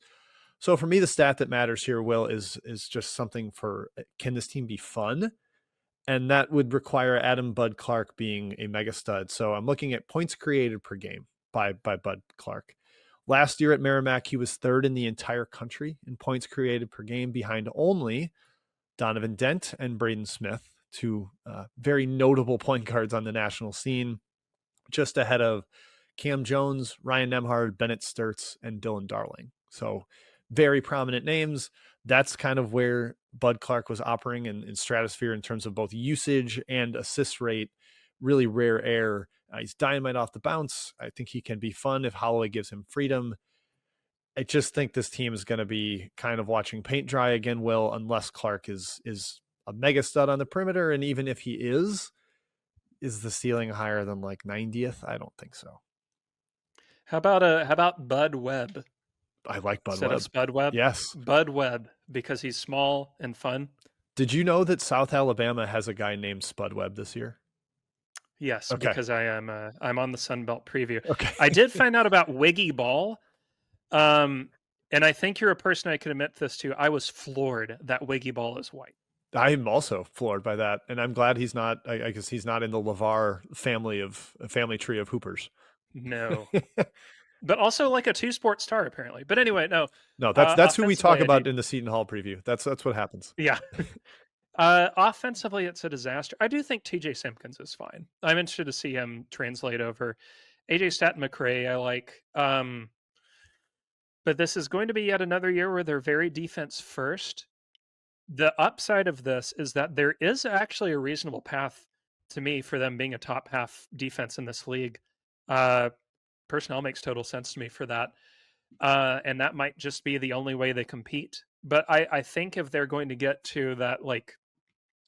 So for me, the stat that matters here, Will, is just something for, can this team be fun? And that would require Adam Bud Clark being a mega stud. So I'm looking at points created per game by Bud Clark. Last year at Merrimack, he was third in the entire country in points created per game, behind only Donovan Dent and Braden Smith, two very notable point guards on the national scene, just ahead of Cam Jones, Ryan Nemhard, Bennett Sturtz, and Dylan Darling. So very prominent names. That's kind of where Bud Clark was operating in stratosphere in terms of both usage and assist rate. Really rare air. He's dynamite off the bounce. I think he can be fun if Holloway gives him freedom. I just think this team is going to be kind of watching paint dry again, Will, unless Clark is a mega stud on the perimeter. And even if he is the ceiling higher than like 90th? I don't think so. How about Bud Webb? I like Bud Instead Webb. of Spud Webb? Yes. Bud Webb, because he's small and fun. Did you know that South Alabama has a guy named Spud Webb this year? Yes, Okay. because I'm on the Sun Belt preview. Okay. I did find out about Wiggy Ball. And I think you're a person I can admit this to. I was floored that Wiggy Ball is white. I'm also floored by that, and I'm glad he's not. I guess he's not in the LeVar family tree of hoopers. No, but also like a two-sport star apparently. But anyway, no. That's who we talk about in the Seton Hall preview. That's what happens. Yeah. Offensively, it's a disaster. I do think TJ Simpkins is fine. I'm interested to see him translate over. AJ Staten McRae, I like. But this is going to be yet another year where they're very defense first. The upside of this is that there is actually a reasonable path to me for them being a top half defense in this league. Personnel makes total sense to me for that. And that might just be the only way they compete. But I think if they're going to get to that, like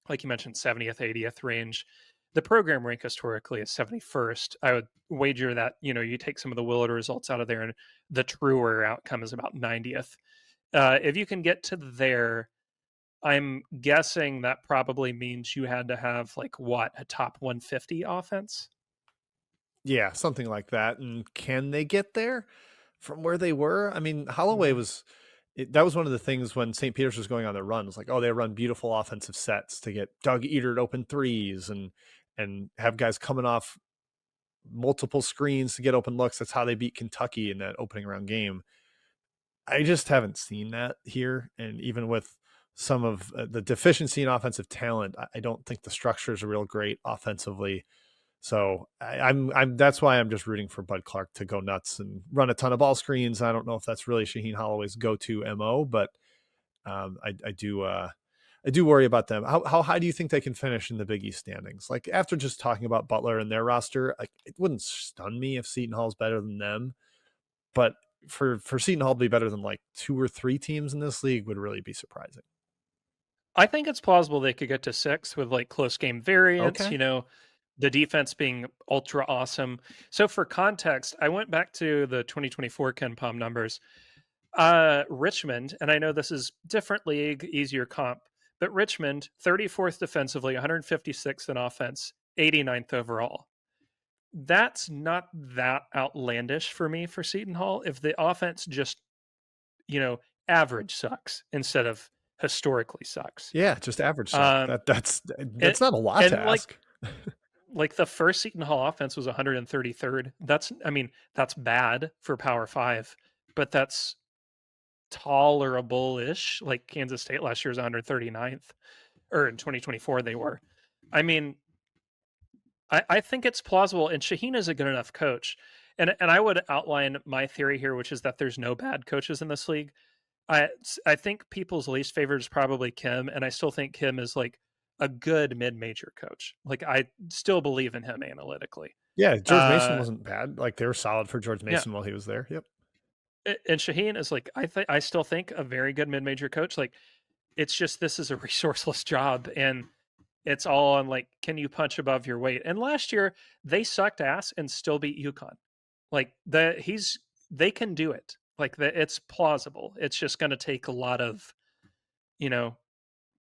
you mentioned, 70th, 80th range, the program rank historically is 71st. I would wager that, you take some of the Willard results out of there and the truer outcome is about 90th. If you can get to there, I'm guessing that probably means you had to have a top 150 offense? Yeah, something like that. And can they get there from where they were? I mean, Holloway that was one of the things when St. Peter's was going on their run. It was like, they run beautiful offensive sets to get Doug Eater to open threes and have guys coming off multiple screens to get open looks. That's how they beat Kentucky in that opening round game. I just haven't seen that here. And even with some of the deficiency in offensive talent, I don't think the structures are real great offensively. So I'm that's why I'm just rooting for Bud Clark to go nuts and run a ton of ball screens. I don't know if that's really Shaheen Holloway's go-to MO, but I do worry about them. How high do you think they can finish in the Big East standings? Like, after just talking about Butler and their roster, it wouldn't stun me if Seton Hall's better than them, but for Seton Hall to be better than like 2 or 3 teams in this league would really be surprising. I think it's plausible they could get to 6 with close game variance. Okay. the defense being ultra awesome. So for context, I went back to the 2024 Ken Palm numbers. Richmond, and I know this is different league, easier comp, but Richmond, 34th defensively, 156th in offense, 89th overall. That's not that outlandish for me for Seton Hall. If the offense just, average sucks instead of historically sucks. Yeah, just average suck. Um, That's and, not a lot to and ask. like the first Seton Hall offense was 133rd. That's bad for Power 5, but that's tolerable-ish. Like Kansas State last year was 139th, or in 2024 they were. I think it's plausible, and Shaheen is a good enough coach. And I would outline my theory here, which is that there's no bad coaches in this league. I think people's least favorite is probably Kim, and I still think Kim is like a good mid-major coach. Like I still believe in him analytically. Yeah, George Mason wasn't bad. Like they were solid for George Mason Yeah. while he was there. Yep. And Shaheen is like I still think a very good mid-major coach. Like it's just this is a resourceless job, and it's all on like, can you punch above your weight? And last year they sucked ass and still beat Yukon. Like they can do it. Like it's plausible. It's just going to take a lot of,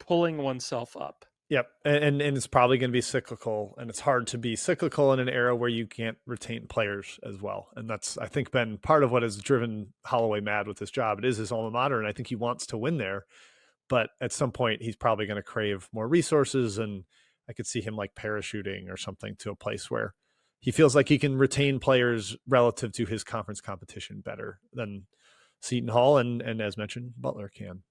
pulling oneself up. Yep. And it's probably going to be cyclical, and it's hard to be cyclical in an era where you can't retain players as well. And that's, I think, been part of what has driven Holloway mad with this job. It is his alma mater, and I think he wants to win there. But at some point, he's probably going to crave more resources, and I could see him like parachuting or something to a place where he feels like he can retain players relative to his conference competition better than Seton Hall and as mentioned, Butler can.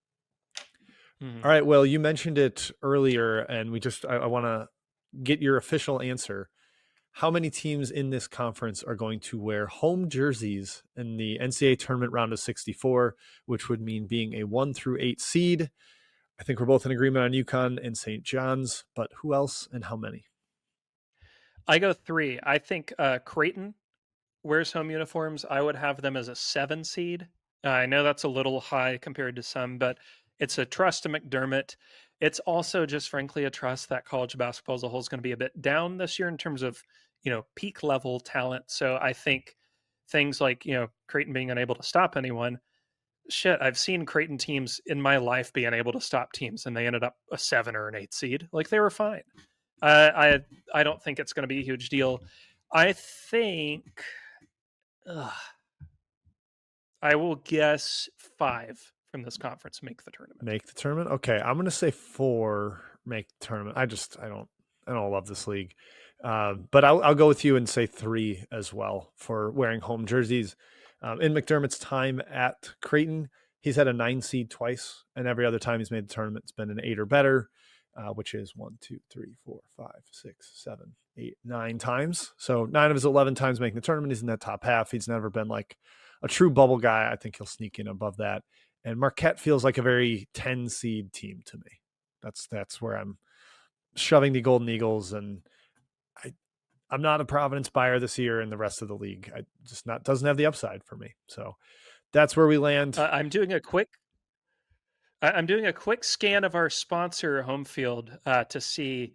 Mm-hmm. All right. Well, you mentioned it earlier, and I want to get your official answer. How many teams in this conference are going to wear home jerseys in the NCAA tournament round of 64, which would mean being a 1-8 seed? I think we're both in agreement on Yukon and St. John's, but who else and how many? I go 3. I think Kraton wears home uniforms. I would have them as a 7 seed. I know that's a little high compared to some, but it's a trust to McDermott. It's also just frankly a trust that college basketball as a whole is going to be a bit down this year in terms of, peak level talent. So I think things like, Creighton being unable to stop anyone. Shit, I've seen Creighton teams in my life being able to stop teams, and they ended up a 7 or an 8 seed. Like they were fine. I don't think it's going to be a huge deal. I think I will guess 5 from this conference make the tournament. Make the tournament? Okay, I'm going to say 4 make the tournament. I don't love this league. But I'll go with you and say 3 as well for wearing home jerseys. In McDermott's time at Creighton, he's had a 9 seed twice, and every other time he's made the tournament, it's been an 8 or better, which is 1, 2, 3, 4, 5, 6, 7, 8, 9 times. So 9 of his 11 times making the tournament, he's in that top half. He's never been like a true bubble guy. I think he'll sneak in above that. And Marquette feels like a very 10 seed team to me. That's where I'm shoving the Golden Eagles, and I'm not a Providence buyer this year, and the rest of the league doesn't have the upside for me. So that's where we land. I'm doing a quick scan of our sponsor Home Field to see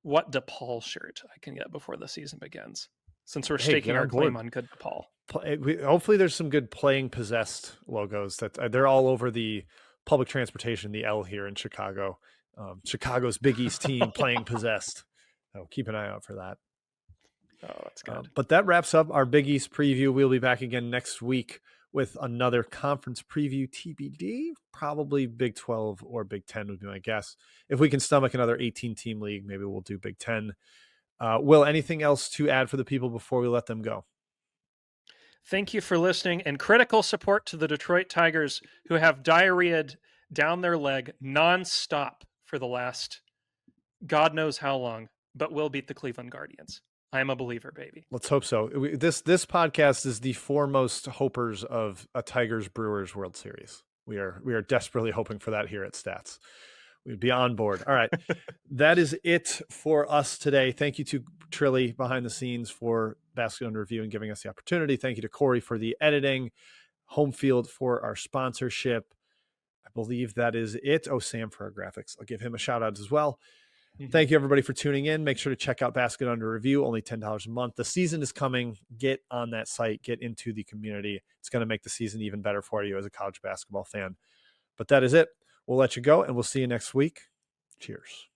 what Depal shirt I can get before the season begins, since we're staking our claim on good Depal. Hopefully there's some good Playing Possessed logos that they're all over the public transportation, the L here in Chicago. Chicago's Big East team Playing Possessed. So keep an eye out for that. Oh, that's good. But that wraps up our Big East preview. We'll be back again next week with another conference preview TBD. Probably Big 12 or Big 10 would be my guess. If we can stomach another 18-team league, maybe we'll do Big 10. Will, anything else to add for the people before we let them go? Thank you for listening, and critical support to the Detroit Tigers, who have diarrheaed down their leg nonstop for the last God knows how long, but will beat the Cleveland Guardians. I am a believer, baby. Let's hope so. This podcast is the foremost hopers of a Tigers Brewers World Series. We are desperately hoping for that here at Stats. We'd be on board. All right. That is it for us today. Thank you to Trilly behind the scenes for Basket Under Review and giving us the opportunity. Thank you to Corey for the editing, Home Field for our sponsorship. I believe that is it. Oh, Sam for our graphics. I'll give him a shout out as well. Thank you, everybody, for tuning in. Make sure to check out Basket Under Review, only $10 a month. The season is coming. Get on that site. Get into the community. It's going to make the season even better for you as a college basketball fan. But that is it. We'll let you go, and we'll see you next week. Cheers.